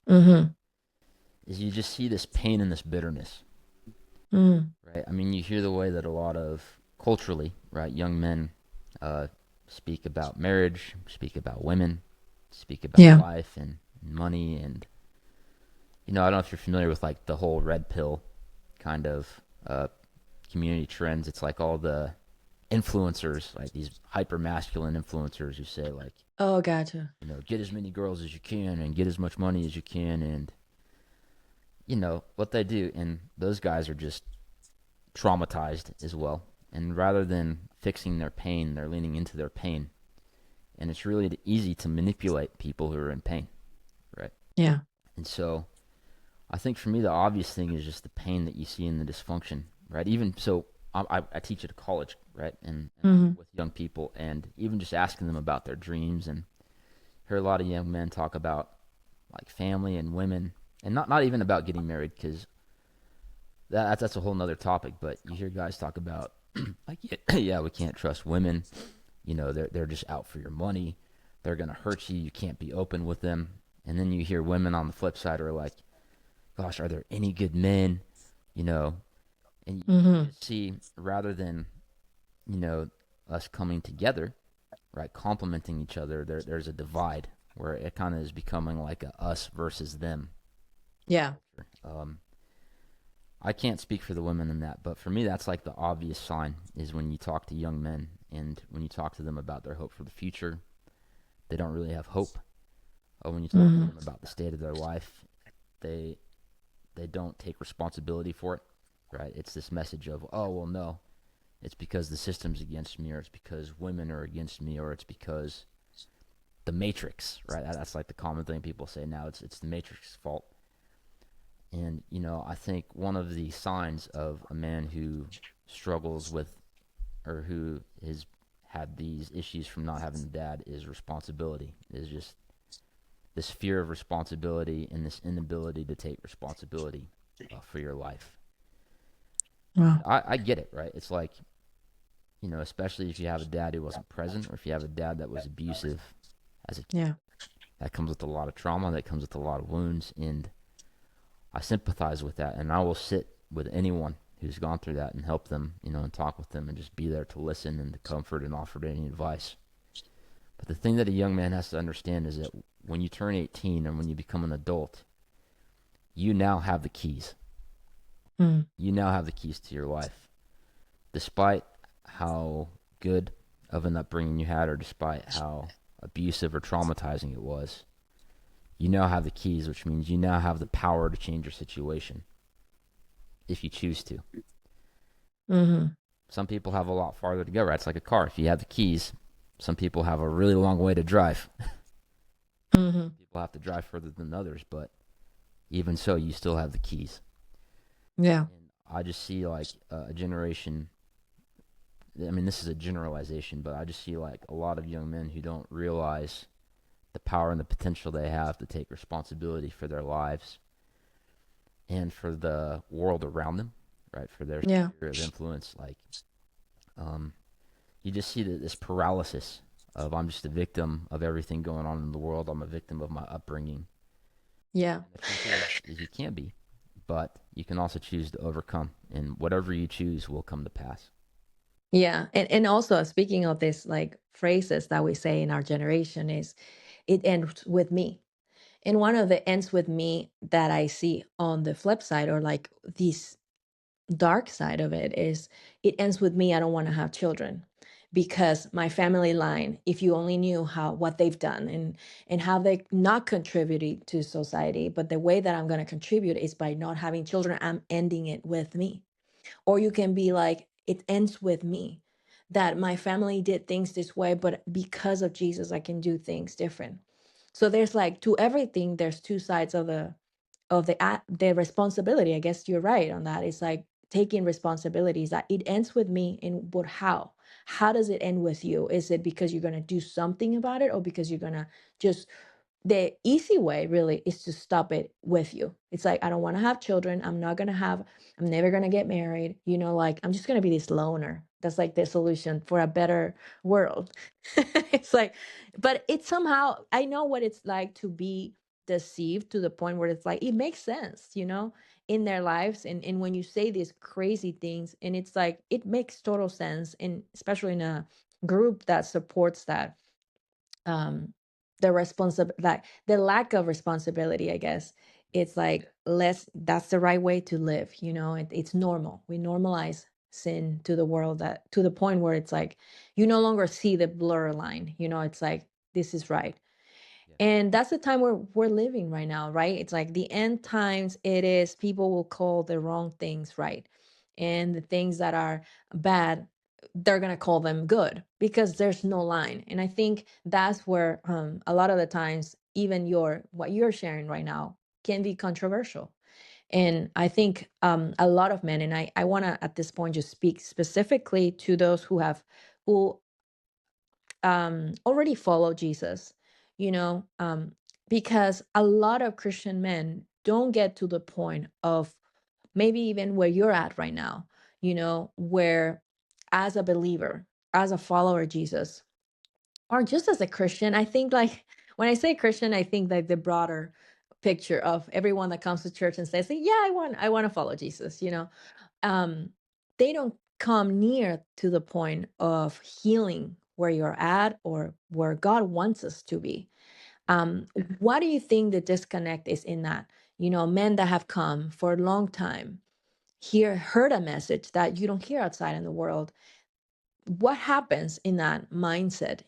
Mm-hmm. Is you just see this pain and this bitterness, Mm. right? I mean, you hear the way that a lot of culturally, right, young men uh, speak about marriage, speak about women, speak about Yeah. life and money, and I don't know if you're familiar with like the whole red pill kind of uh, community trends. It's like all the influencers, like these hyper masculine influencers who say like, Oh, gotcha. get as many girls as you can and get as much money as you can, and what they do, and those guys are just traumatized as well. And rather than fixing their pain, they're leaning into their pain, and it's really easy to manipulate people who are in pain, right? Yeah. And so I think for me, the obvious thing is just the pain that you see in the dysfunction, right? Even so, I teach at a college, right? And I'm Mm-hmm. with young people, and even just asking them about their dreams, and hear a lot of young men talk about like family and women, and not even about getting married, because that's a whole nother topic. But you hear guys talk about like, yeah, yeah, we can't trust women. They're just out for your money. They're gonna hurt you. You can't be open with them. And then you hear women on the flip side are like, gosh, are there any good men? You know, and you Mm-hmm. just see, rather than you know us coming together, right, complementing each other, there's a divide where it kind of is becoming like a us versus them Yeah. culture. I can't speak for the women in that, but for me, that's like the obvious sign is when you talk to young men and when you talk to them about their hope for the future, they don't really have hope. Or when you talk to Mm-hmm. them about the state of their life, they they don't take responsibility for it, right? It's this message of, oh, well, no, it's because the system's against me, or it's because women are against me, or it's because the Matrix, right? That's like the common thing people say now. It's the Matrix's fault. And I think one of the signs of a man who struggles with, or who has had these issues from not having a dad, is responsibility. Is just this fear of responsibility and this inability to take responsibility for your life. And Wow. I get it, right? It's like, especially if you have a dad who wasn't present, or if you have a dad that was abusive as a, Yeah. that comes with a lot of trauma, that comes with a lot of wounds, and I sympathize with that, and I will sit with anyone who's gone through that and help them, and talk with them and just be there to listen and to comfort and offer any advice. But the thing that a young man has to understand is that when you turn 18 and when you become an adult, you now have the keys. Mm. You now have the keys to your life. Despite how good of an upbringing you had, or despite how abusive or traumatizing it was, you now have the keys, which means you now have the power to change your situation if you choose to. Mm-hmm. Some people have a lot farther to go, right? It's like a car. If you have the keys, some people have a really long way to drive. Mm-hmm. Some people have to drive further than others, but even so, you still have the keys. Yeah. And I just see like a generation. I mean, this is a generalization, but I just see like a lot of young men who don't realize the power and the potential they have to take responsibility for their lives and for the world around them, right? For their Yeah. sphere of influence. Like, um, you just see this paralysis of, I'm just a victim of everything going on in the world. I'm a victim of my upbringing. Yeah. And the truth is you can be, but you can also choose to overcome, and whatever you choose will come to pass. Yeah. And also speaking of this, like phrases that we say in our generation is it ends with me. And one of the ends with me that I see on the flip side, or like these dark side of it is it ends with me. I don't want to have children because my family line, if you only knew how what they've done and how they not contributing to society, but the way that I'm going to contribute is by not having children. I'm ending it with me. Or you can be like, it ends with me, that my family did things this way, but because of Jesus I can do things different. So there's like, to everything there's two sides of the responsibility. I guess you're right on that. It's like taking responsibilities, that it ends with me. And but how does it end with you? Is it because you're going to do something about it, or because you're going to just, the easy way really is to stop it with you. It's like, I don't want to have children. I'm never going to get married. Like, I'm just going to be this loner. That's like the solution for a better world. It's like, but it's somehow, I know what it's like to be deceived to the point where it's like, it makes sense, in their lives. And when you say these crazy things, and it's like, it makes total sense. And especially in a group that supports that, um like the lack of responsibility, I guess. It's like, less, that's the right way to live. It's normal. We normalize sin to the world, that to the point where it's like, you no longer see the blur line. It's like, this is right. Yeah. And that's the time where we're living right now, right? It's like the end times. It is, people will call the wrong things right. And the things that are bad, they're going to call them good, because there's no line. And I think that's where, a lot of the times, even what you're sharing right now can be controversial. And I think, a lot of men, and I want to at this point just speak specifically to those who already follow Jesus, you know, because a lot of Christian men don't get to the point of maybe even where you're at right now, where, as a believer, as a follower of Jesus, or just as a Christian. I think, like, when I say Christian, I think like the broader picture of everyone that comes to church and says, yeah, I want to follow Jesus, um, they don't come near to the point of healing where you're at, or where God wants us to be. What do you think the disconnect is in that? Men that have come for a long time, heard a message that you don't hear outside in the world. What happens in that mindset?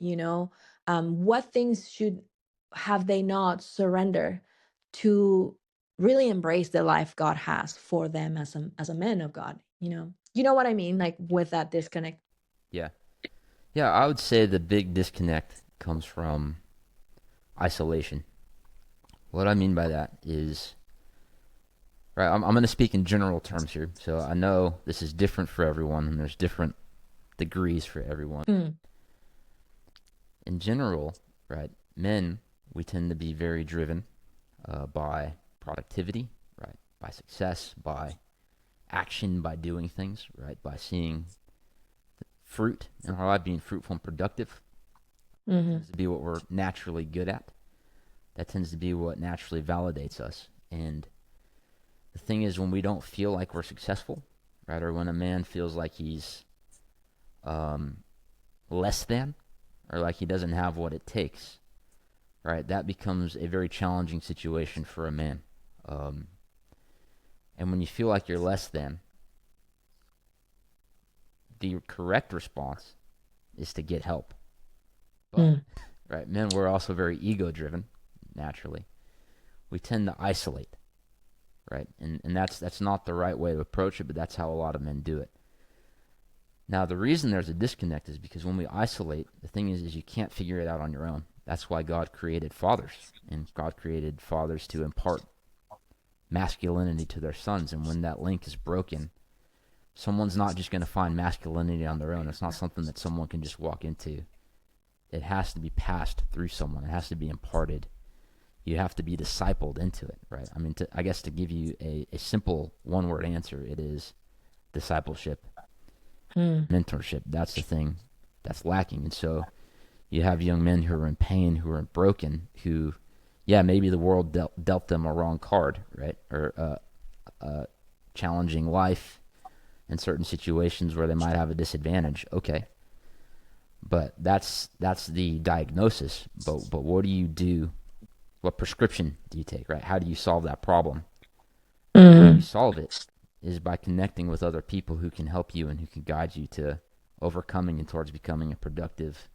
What things should have they not surrender to really embrace the life God has for them as a man of God? You know what I mean, like, with that disconnect. Yeah. Yeah, I would say the big disconnect comes from isolation. What I mean by that is, right, I'm going to speak in general terms here. So I know this is different for everyone, and there's different degrees for everyone. Mm, In general, right, men, we tend to be very driven by productivity, right, by success, by action, by doing things, right, by seeing fruit in our life, being fruitful and productive. That mm-hmm, tends to be what we're naturally good at. That tends to be what naturally validates us. And the thing is, when we don't feel like we're successful, right, or when a man feels like he's um, less than, or like he doesn't have what it takes, right, that becomes a very challenging situation for a man. Um, and when you feel like you're less than, the correct response is to get help. But, mm, right, men, we're also very ego driven, naturally. We tend to isolate, right? And that's not the right way to approach it, but that's how a lot of men do it. Now, the reason there's a disconnect is because when we isolate, the thing is you can't figure it out on your own. That's why God created fathers, and God created fathers to impart masculinity to their sons. And when that link is broken, someone's not just going to find masculinity on their own. It's not something that someone can just walk into. It has to be passed through someone. It has to be imparted. You have to be discipled into it, right? I mean, I guess to give you a simple one-word answer, it is discipleship, mm, mentorship. That's the thing that's lacking. And so you have young men who are in pain, who are broken, who, yeah, maybe the world dealt them a wrong card, right? Or challenging life in certain situations where they might have a disadvantage. Okay, but that's the diagnosis. But what do you do? What prescription do you take, right? How do you solve that problem? The way you mm, solve it is by connecting with other people who can help you and who can guide you to overcoming and towards becoming a productive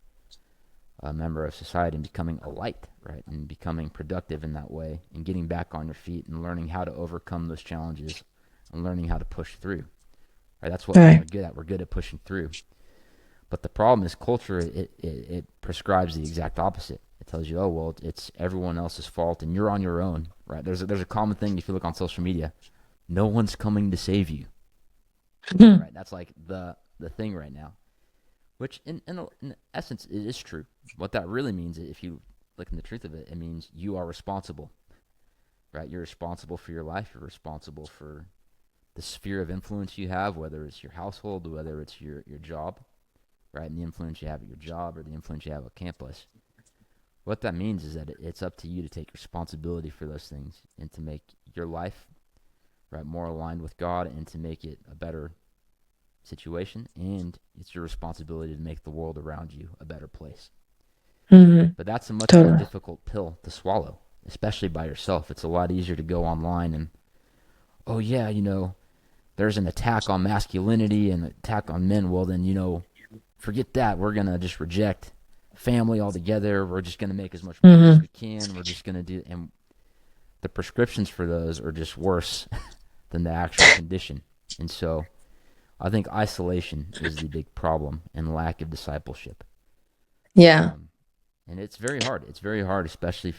member of society and becoming a light, right? And becoming productive in that way and getting back on your feet and learning how to overcome those challenges and learning how to push through, right? That's what men Right. are good at. We're good at pushing through. But the problem is culture, it prescribes the exact opposite. It tells you, oh, well, it's everyone else's fault and you're on your own, right? There's a common thing if you look on social media. No one's coming to save you, right? That's like the thing right now, which in essence it is true. What that really means, if you look in the truth of it, it means you are responsible, right? You're responsible for your life. You're responsible for the sphere of influence you have, whether it's your household, whether it's your job, right? And the influence you have at your job or the influence you have at campus. What that means is that it's up to you to take responsibility for those things and to make your life, right, more aligned with God and to make it a better situation. And it's your responsibility to make the world around you a better place. Hmm. But that's a much more Totally. difficult pill to swallow, especially by yourself. It's a lot easier to go online and, oh, yeah, there's an attack on masculinity and an attack on men. Well, then, forget that. We're going to just reject family altogether. We're just going to make as much money as Hmm. we can. We're just going to do, and the prescriptions for those are just worse than the actual condition. And so I think isolation is the big problem and lack of discipleship. Yeah. Um, and it's very hard. It's very hard, especially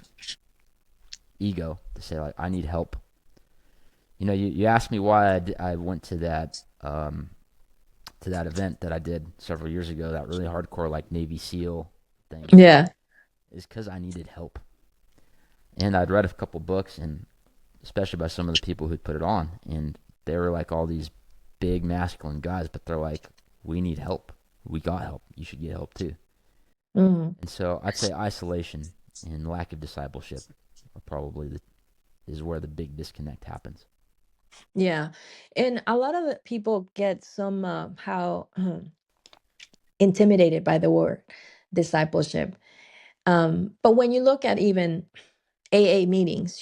ego, to say, like, I need help. You asked me why I went to that event that I did several years ago, that really hardcore, like, Navy SEAL thing, Yeah. is because I needed help. And I'd read a couple books, and especially by some of the people who'd put it on, and they were like all these big masculine guys, but they're like, we need help. We got help. You should get help too. Hmm. And so I'd say isolation and lack of discipleship are is where the big disconnect happens. Yeah. And a lot of the people get some how intimidated by the word discipleship. But when you look at even AA meetings,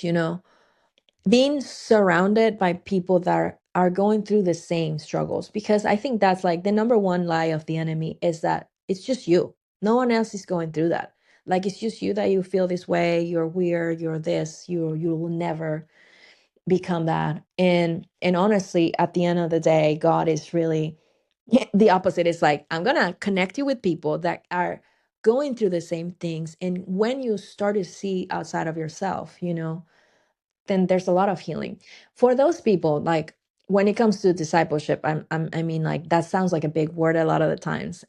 being surrounded by people that are going through the same struggles, because I think that's like the number one lie of the enemy is that it's just you. No one else is going through that. Like it's just you that you feel this way, you're weird, you're this, you will never become that. And honestly, at the end of the day, God is really the opposite. Is like, I'm gonna connect you with people that are going through the same things. And when you start to see outside of yourself, then there's a lot of healing for those people. Like when it comes to discipleship, I mean, like that sounds like a big word a lot of the times,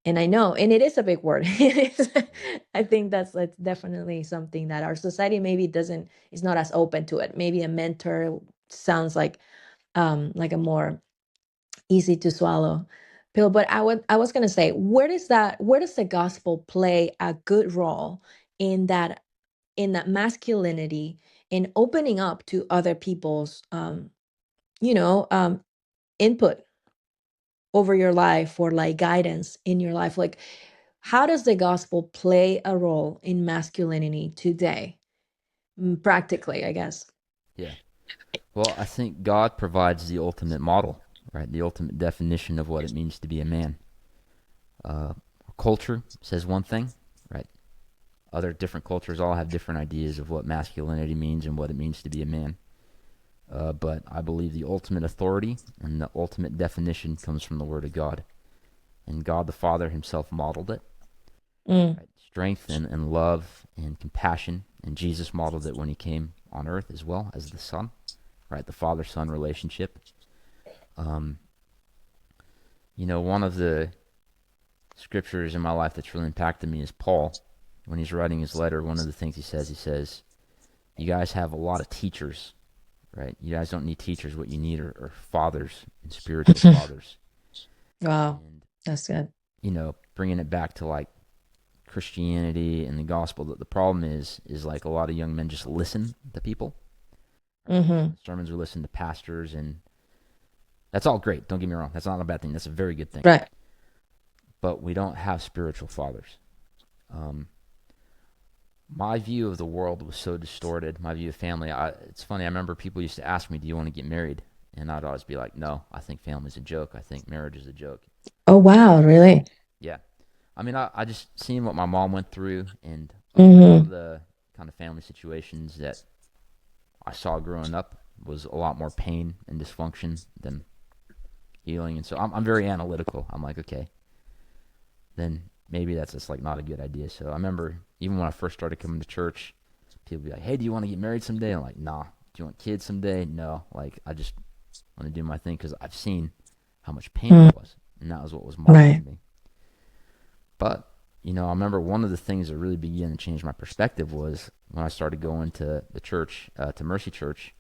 and I know, and it is a big word. It is. Yeah. I think that's definitely something that our society maybe doesn't is not as open to it. Maybe a mentor sounds like a more easy to swallow pill. But I was gonna say, where does the gospel play a good role in that masculinity, in opening up to other people's you know um input over your life, or like guidance in your life? Like, how does the gospel play a role in masculinity today? Practically, I guess. Yeah. Well, I think God provides the ultimate model, right? The ultimate definition of what it means to be a man. Uh, Culture says one thing, right? Other different cultures all have different ideas of what masculinity means and what it means to be a man. But I believe the ultimate authority and the ultimate definition comes from the Word of God. And God the Father himself modeled it, Mm, right? Strength and love and compassion. And Jesus modeled it when he came on earth as well as the Son, right? The Father-Son relationship. Um, one of the scriptures in my life that's really impacted me is Paul. When he's writing his letter, one of the things he says, you guys have a lot of teachers, right? You guys don't need teachers. What you need are fathers and spiritual fathers. wow, And, that's good. bringing it back to like Christianity and the gospel, that the problem is like a lot of young men just listen to people. Right? We listen Mm-hmm. to sermons, we listen to pastors, and that's all great. Don't get me wrong. That's not a bad thing. That's a very good thing. Right. But we don't have spiritual fathers. Um, my view of the world was so distorted. My view of family. It's funny. I remember people used to ask me, "Do you want to get married?" And I'd always be like, no, I think family's a joke. I think marriage is a joke. Oh, wow, really? Yeah. I mean, I just seen what my mom went through, and a lot of Mm-hmm. the kind of family situations that I saw growing up was a lot more pain and dysfunction than healing. And so I'm very analytical. I'm like, okay, then maybe that's just like not a good idea. So I remember even when I first started coming to church, people would be like, hey, do you want to get married someday? I'm like, nah. Do you want kids someday? No. Like, I just want to do my thing because I've seen how much pain Mm, there was. And that was what was modeled to right. me. But, I remember one of the things that really began to change my perspective was when I started going to the church, to Mercy Church,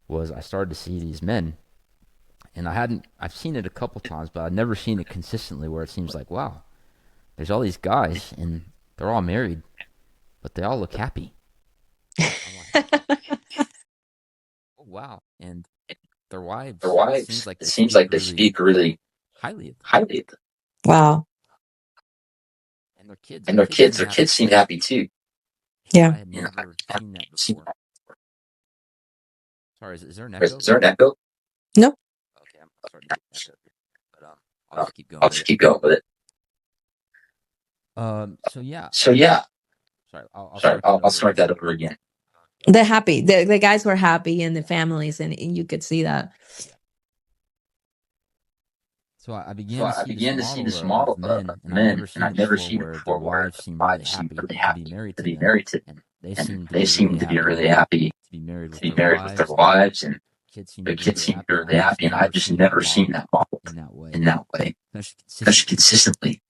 was I started to see these men. And I've seen it a couple times, but I've never seen it consistently where it seems like, wow, there's all these guys and they're all married, but they all look happy. I'm like, oh, wow. And their Their wives, it seems wives, like it they seems speak like they really speak really highly of them. highly of them. Wow. And their kids, And their kids seem their happy kids seem too. happy too. Yeah. I had I've never never seen that seen before. that. Sorry, is there an Is echo? there an echo? No. Okay, I'm starting to get an echo here. But I'll Uh, just keep going I'll with just it. keep going with it. So yeah, So yeah, sorry, I'll sorry, start that I'll over start again. that over again. They're happy. The guys were happy and the families, and you could see that. Yeah. So I So began to I see this began to see model this of model of men, and I'd men, never and seen I'd it never before, seen it where their before, where wives the seem really wives seem happy really to be happy married to to be them, married to, and they and seem to they be really seem to be really happy happy to be married with to be their married with their wives, and wives, and kids seem to their be kids really seem to be happy. And really I've just happy. And I've never just seen that never seen model that model in that way, in that way, especially especially consistently. consistently.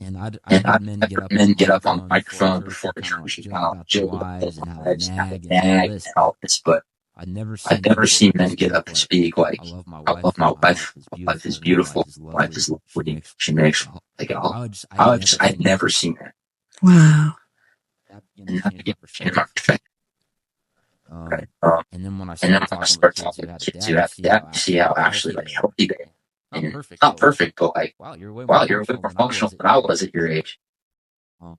And I'd And heard men I've get heard up on the men get up on the microphone before microphone church before and kind of like church and joke kind of about their joke about their wives and how they wives and how nag they and all nag this, and but all this, but I'd never I've seen never men get seen up and men get up speak and like, speak like, I love my "I love wife. my My wife wife. is My wife is beautiful. My wife beautiful. is My wife lovely. is She lovely. makes She makes like a like all." I'd never I'd seen that. never seen that, Wow. That began to and that change my began to change my perspective. perspective. Um, Um, and then when I and then started when I talking with start kids who talking had a to kids who dad, you have see that, how you see actually how like actually healthy like they are. healthy they are, Not and perfect, not but like, perfect, but like, wow, you're way more wow, you're way functional more than I functional was at than I your was age. at your age. Uh,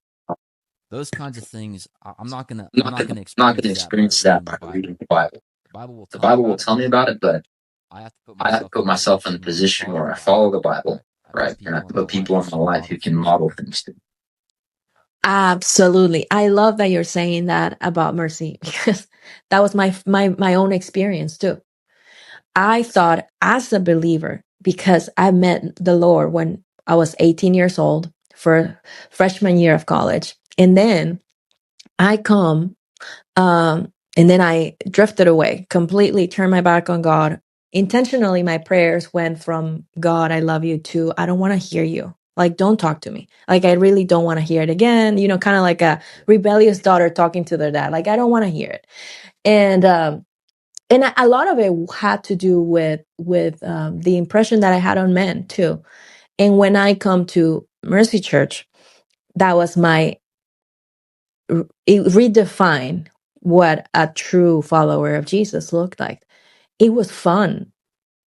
those kinds of things, I'm I'm not gonna not going to experience that by experience that reading the by Bible. reading the Bible. The Bible will The tell me Bible will about it, tell me but about it, but I have to put I have to myself in put a myself in a position where I position follow where the I follow Bible, the Bible, I put right? And I people in my put life people who in my can life model who can things to model me. things to me. Absolutely. I love that you're saying that about mercy because that was my own experience too. I thought as a believer, because I met the Lord when I was 18 years old for freshman year of college. And then I come, and then I drifted away, completely turned my back on God. Intentionally, my prayers went from God, I love you, to I don't want to hear you. Like, don't talk to me. Like, I really don't want to hear it again. Kind of like a Yeah, rebellious daughter talking to their dad. Like, I don't want to hear it. And a lot of it had to do with the impression that I had on men too. And when I come to Mercy Church, that was it redefined what a true follower of Jesus looked like. It was fun.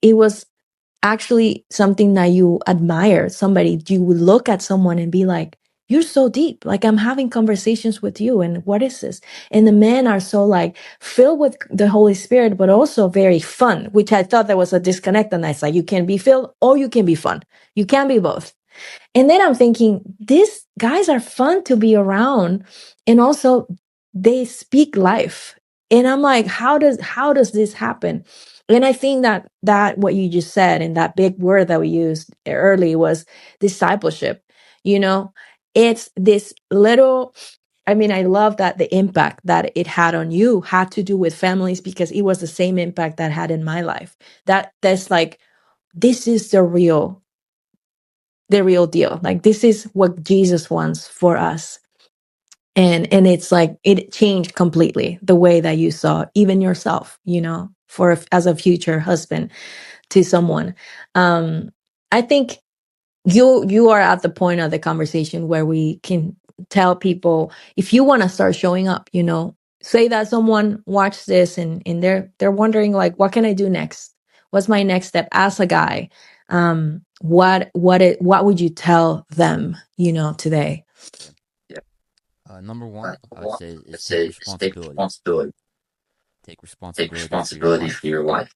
It was actually something that you admire. Somebody, you would look at someone and be like, you're so deep. Like, I'm having conversations with you. And what is this? And the men are so like filled with the Holy Spirit, but also very fun, which I thought there was a disconnect. And I like, you can be filled or you can be fun. You can be both. And then I'm thinking, these guys are fun to be around. And also they speak life. And I'm like, how does this happen? And I think that what you just said and that big word that we used early was discipleship. You know, it's this little, I mean, I love that the impact that it had on you had to do with families because it was the same impact that had in my life. That's like, this is the real deal. Like, this is what Jesus wants for us. And it's like it changed completely the way that you saw even yourself, for as a future husband to someone. I think you are at the point of the conversation where we can tell people, if you want to start showing up, say that someone watched this and they're wondering, like, what can I do next? What's my next step as a guy? What would you tell them, today? yeah. Yeah. Number one, Number I would one, say is let's take say, is take responsibility. responsibility. Take Take responsibility for your responsibility for life. your life.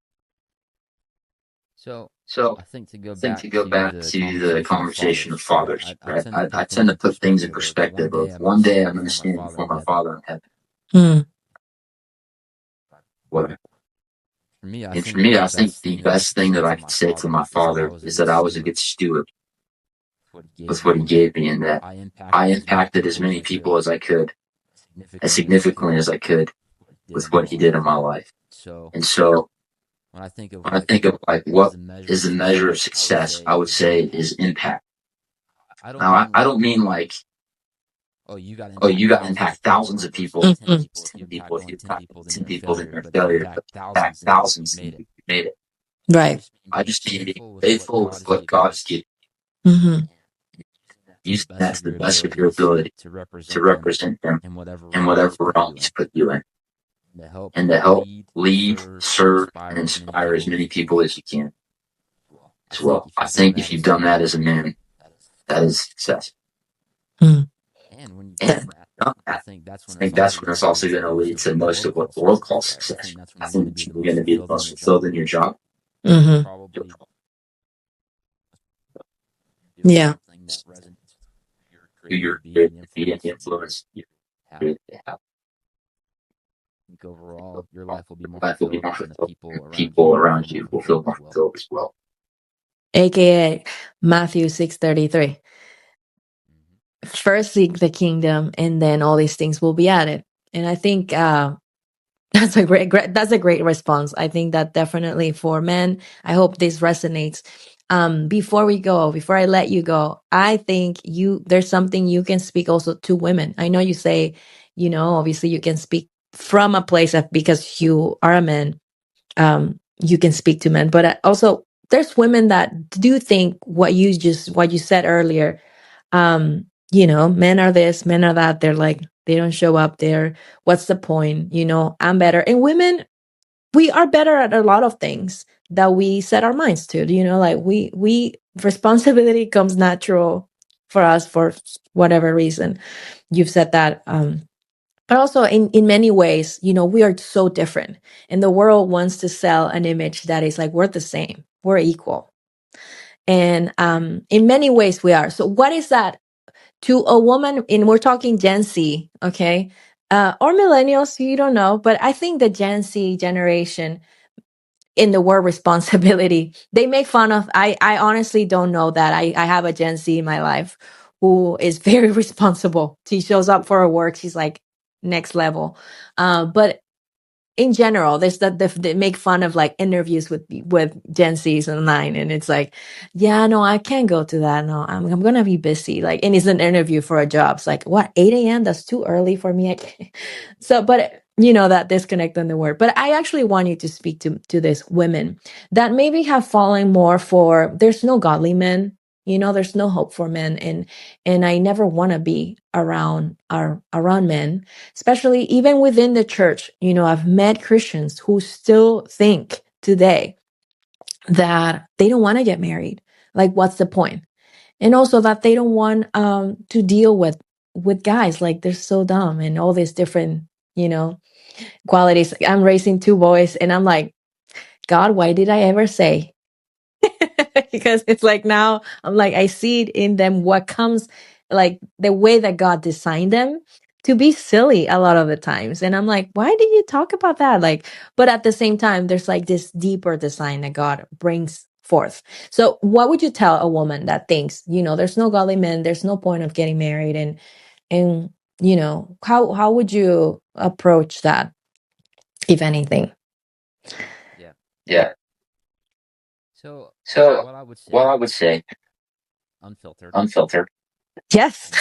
So So I think to go I think to back go to back the to the conversation of conversation of fathers, right? fathers, I right? tend to I put things tend to in put things in perspective of one perspective day of I'm going to one day stand I'm going to before my stand father before in my heaven. Father in heaven. Mm. What? For me, I And for think me, the I think best the thing that I best could thing say that I to could my say to father my is that I father was a is good that I was a steward good steward with what he gave with me, what he and that gave me, and that I I impacted as many impacted as people as many I could people as I could significantly as I could did with in my what he did in life. my life. So And so when I think of when I like think of like what is what the measure is of the measure of success, success, I would is say impact. is impact. I don't Now, mean I like, don't mean like, oh, you got to oh, impact you got to thousands impact of thousands people of versus people, 10 people. If you 10 impact people. If only you 10 impact people, then 10 you're a people, then failure. you're a But if you failure. impact But impact thousands, then you've thousands, made then it. you made it. I Right. just mean I being just mean being faithful with what faithful God with has what given God you, has given Hmm. and using that to the you. best That's of the your best of your abilities ability to to represent Him represent Him in whatever in realm He's whatever put realm you He's in, put you in, and to help and to help lead, lead, serve, and serve, and inspire as many inspire as people as many you can people as you can as well. I as think well. if I you've done think if that you've as a done that man, as a man, that is that success. is success. Mm. And when you've done And that, done I that, think that's I when it's think also that's when going it's to lead also to going to most lead of to what the most world of what calls the world success, calls right? I think success. that's when I you're going to think be the you're most going to be the fulfilled in most your job. fulfilled in your job. You'll Hmm. probably doing Yeah. something that resonates with who you're Who created to you're be created and the to be and influence the that you influence you're have. created to have. I think overall, your life will be more Life will be fulfilled, more and the fulfilled. people And around you people will feel around more you will feel fulfilled more as well. fulfilled as well. AKA Matthew 6:33. Hmm. First seek the kingdom and then all these things will be added. And I think that's a great response. I think that definitely for men, I hope this resonates. Before I let you go, I think there's something you can speak also to women. I know you say, obviously you can speak from a place of because you are a man, you can speak to men, but also there's women that do think what you said earlier. Men are this, men are that. They're like, they don't show up there. What's the point? I'm better. And women, we are better at a lot of things that we set our minds to. Like we responsibility comes natural for us for whatever reason. You've said that. But also in many ways, we are so different. And the world wants to sell an image that is like we're the same, we're equal. And in many ways we are. So what is that to a woman in we're talking Gen Z, okay? Or millennials, you don't know, but I think the Gen Z generation in the word responsibility, they make fun of I honestly don't know that. I have a Gen Z in my life who is very responsible. She shows up for her work, she's like next level. But in general, there's that they make fun of like interviews with Gen Z's online, and it's like, yeah, no, I can't go to that. No, I'm gonna be busy. Like, and it's an interview for a job. It's like, what, 8 a.m.? That's too early for me. I can't. So, but that disconnect on the word. But I actually want you to speak to these women that maybe have fallen more for there's no godly men. There's no hope for men, and I never want to be around men, especially even within the church. I've met Christians who still think today that they don't want to get married. Like, what's the point? And also that they don't want to deal with guys. Like, they're so dumb and all these different, qualities. I'm raising two boys, and I'm like, God, why did I ever say? Because it's like now I'm like, I see it in them what comes, like the way that God designed them to be silly a lot of the times. And I'm like, why did you talk about that? Like, but at the same time, there's like this deeper design that God brings forth. So what would you tell a woman that thinks, there's no godly men, there's no point of getting married, and how would you approach that, if anything? Yeah. Yeah. So So, what I would well, say, I would say unfiltered. unfiltered. Yes.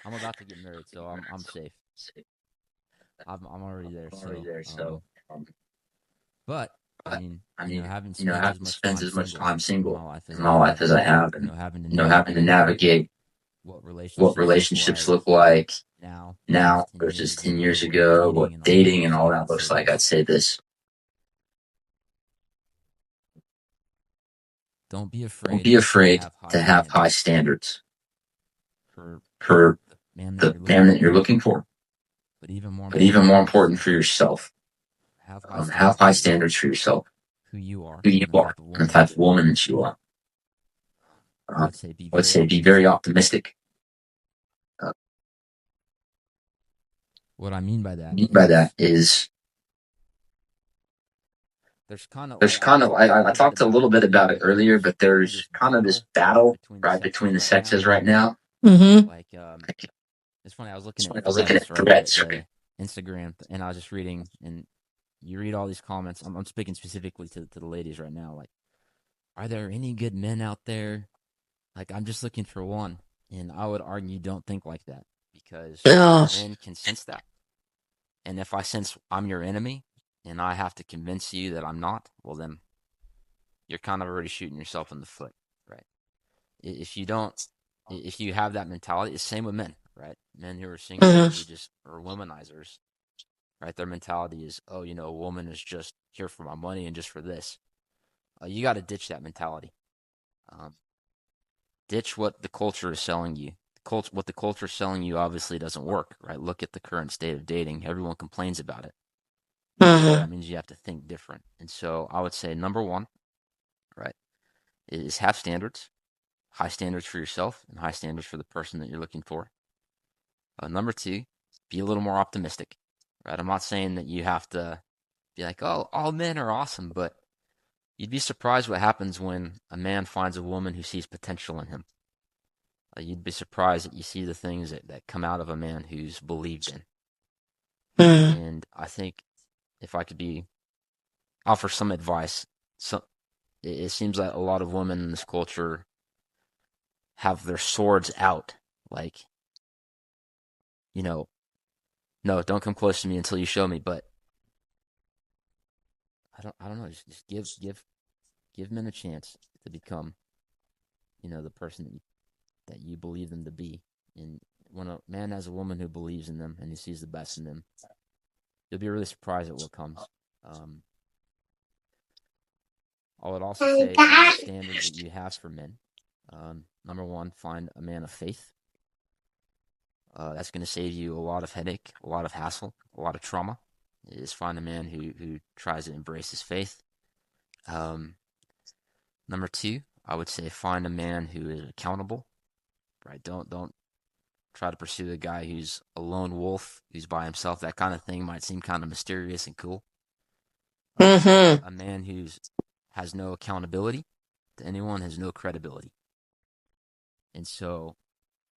I'm about to get married, so I'm safe. I'm already there. I'm already So, there. So, um, but I but mean, I mean, having spent as having much spent time as much single time in my single life as in I my life have, as I and have, and having to having to navigate navigate what what relationships look relationships like look like now versus now 10 versus years 10 ago, years what ago, what dating and all that dating and looks all like, that I'd say looks like, I'd this: say this: don't be don't afraid be to afraid have high to have high standards standards for for the man that the you're man looking that you're for, looking for, but even more but even important more for important yourself. for yourself, Have high have standards high for yourself, standards for yourself, who you are, who you and the are, type of and the woman type that of you are. woman that you are. I Uh, would say be I would very say be very optimistic. optimistic. Uh, What I mean by what I that mean by that is is there's kind of there's I kind of talked a I little bit talked a about it little bit earlier, about it but earlier, there's but kind of there's this kind of this battle right battle between the right sexes between the right now, sexes right now. Mm-hmm. like It's funny. I was looking at threads, right? The Instagram, and I was just reading, and you read all these comments. I'm speaking specifically to the ladies right now. Like, are there any good men out there? Like, I'm just looking for one. And I would argue, don't think like that, because Oh. men can sense that. And if I sense I'm your enemy and I have to convince you that I'm not, well, then you're kind of already shooting yourself in the foot, right? If you don't, if you have that mentality, it's the same with men, right? Men who are single, who just are womanizers, right? Their mentality is, oh, a woman is just here for my money and just for this. You got to ditch that mentality. Um, Ditch what the culture is selling you. What the culture is selling you obviously doesn't work, right? Look at the current state of dating. Everyone complains about it. So that means you have to think different. And so I would say number one, right, is have standards, high standards for yourself and high standards for the person that you're looking for. Number two, be a little more optimistic, right? I'm not saying that you have to be like, oh, all men are awesome, but you'd be surprised what happens when a man finds a woman who sees potential in him. You'd be surprised that you see the things that come out of a man who's believed in. And I think if I could offer some advice, so it seems like a lot of women in this culture have their swords out, like, no, don't come close to me until you show me. But I don't know. Just give men a chance to become, the person that you believe them to be. And when a man has a woman who believes in them and who sees the best in them, you'll be really surprised at what comes. I would also say the standards that you have for men. Number one, find a man of faith. That's going to save you a lot of headache, a lot of hassle, a lot of trauma. Is find a man who tries to embrace his faith. Number two, I would say find a man who is accountable. Right? Don't try to pursue a guy who's a lone wolf, who's by himself. That kind of thing might seem kind of mysterious and cool. A man who's has no accountability to anyone, has no credibility. And so,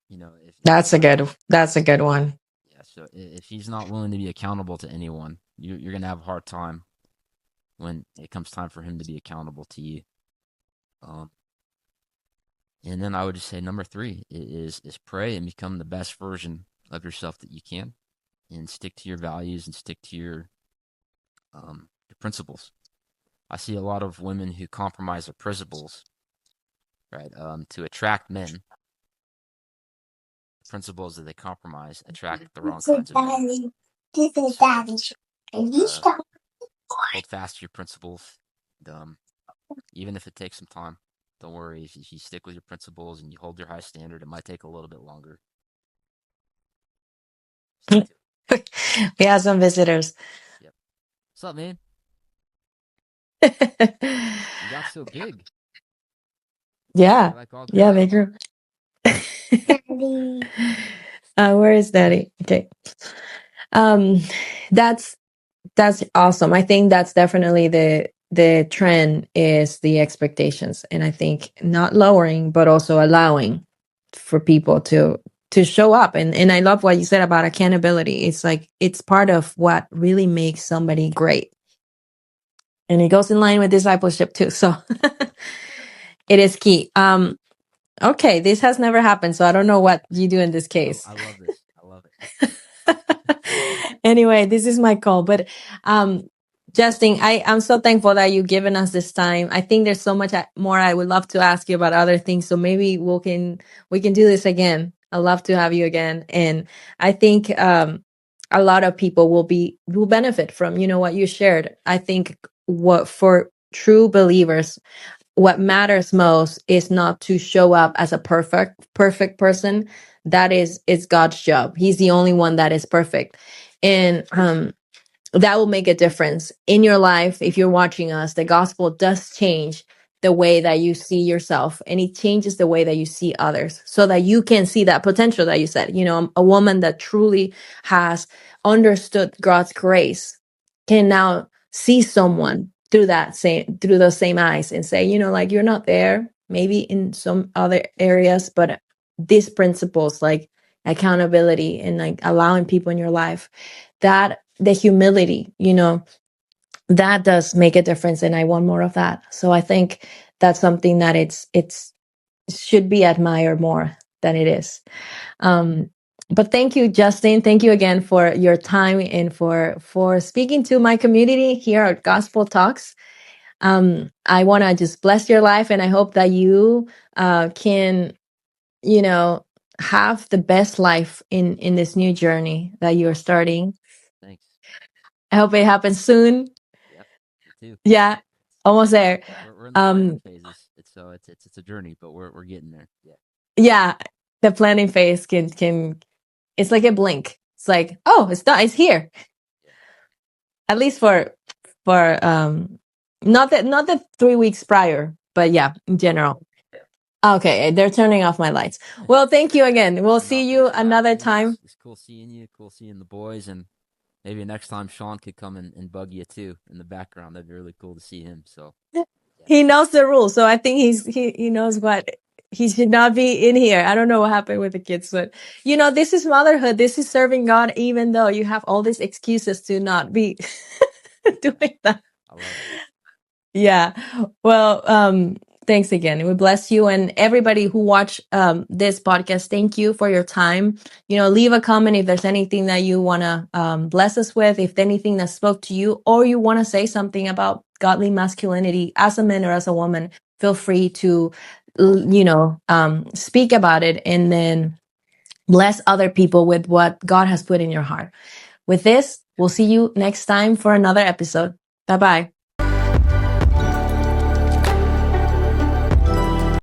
if That's a good one. yeah, so if he's not willing to be accountable to anyone, you're gonna have a hard time when it comes time for him to be accountable to you. And then I would just say number three is pray and become the best version of yourself that you can, and stick to your values and stick to your principles. I see a lot of women who compromise their principles, right, to attract men. The principles that they compromise attract the wrong kinds of men. So, hold fast to your principles. Even if it takes some time, don't worry. If you stick with your principles and you hold your high standard, it might take a little bit longer. We have some visitors. Yep. What's up, man? You got so big. Yeah. Like all Yeah, they grew. Where is Daddy? Okay. That's awesome. I think that's definitely the trend is the expectations. And I think not lowering, but also allowing for people to show up. And I love what you said about accountability. It's like it's part of what really makes somebody great. And it goes in line with discipleship too. So it is key. Okay, this has never happened, so I don't know what you do in this case. I love this. I love it. Anyway, this is my call. But Justin, I'm so thankful that you've given us this time. I think there's so much more I would love to ask you about other things. So maybe we can do this again. I'd love to have you again. And I think a lot of people will benefit from what you shared. I think what for true believers, what matters most is not to show up as a perfect person. That is God's job. He's the only one that is perfect. And that will make a difference in your life. If you're watching us, the gospel does change the way that you see yourself, and it changes the way that you see others, so that you can see that potential that you said. A woman that truly has understood God's grace can now see someone through those same eyes and say, like, you're not there maybe in some other areas, but these principles, like, accountability, and like allowing people in your life, that the humility, that does make a difference. And I want more of that. So I think that's something that it's should be admired more than it is. Um, but thank you, Justin. Thank you again for your time and for speaking to my community here at Gospel Talks. I want to just bless your life, and I hope that you can, you know, have the best life in this new journey that you're starting. Thanks. I hope it happens soon. Yep. Me too. Yeah, almost there. We're in the planning Um, phases. It's a journey, but we're getting there. Yeah. yeah, the planning phase can it's like a blink. It's like, oh, it's done. It's here. Yeah. At least for not the 3 weeks prior, but yeah, in general. Okay, they're turning off my lights. Well, thank you again. We'll No, see thanks you for having another me. time. It's cool seeing you. Cool seeing the boys, and maybe next time Sean could come and bug you too in the background. That'd be really cool to see him. So yeah. He knows the rules, so I think he knows what he should not be in here. I don't know what happened with the kids, but this is motherhood. This is serving God, even though you have all these excuses to not be doing that. I love it. Yeah. Well, thanks again. We bless you, and everybody who watch this podcast. Thank you for your time. Leave a comment if there's anything that you want to bless us with, if anything that spoke to you, or you want to say something about godly masculinity as a man or as a woman. Feel free to, speak about it, and then bless other people with what God has put in your heart. With this, we'll see you next time for another episode. Bye bye.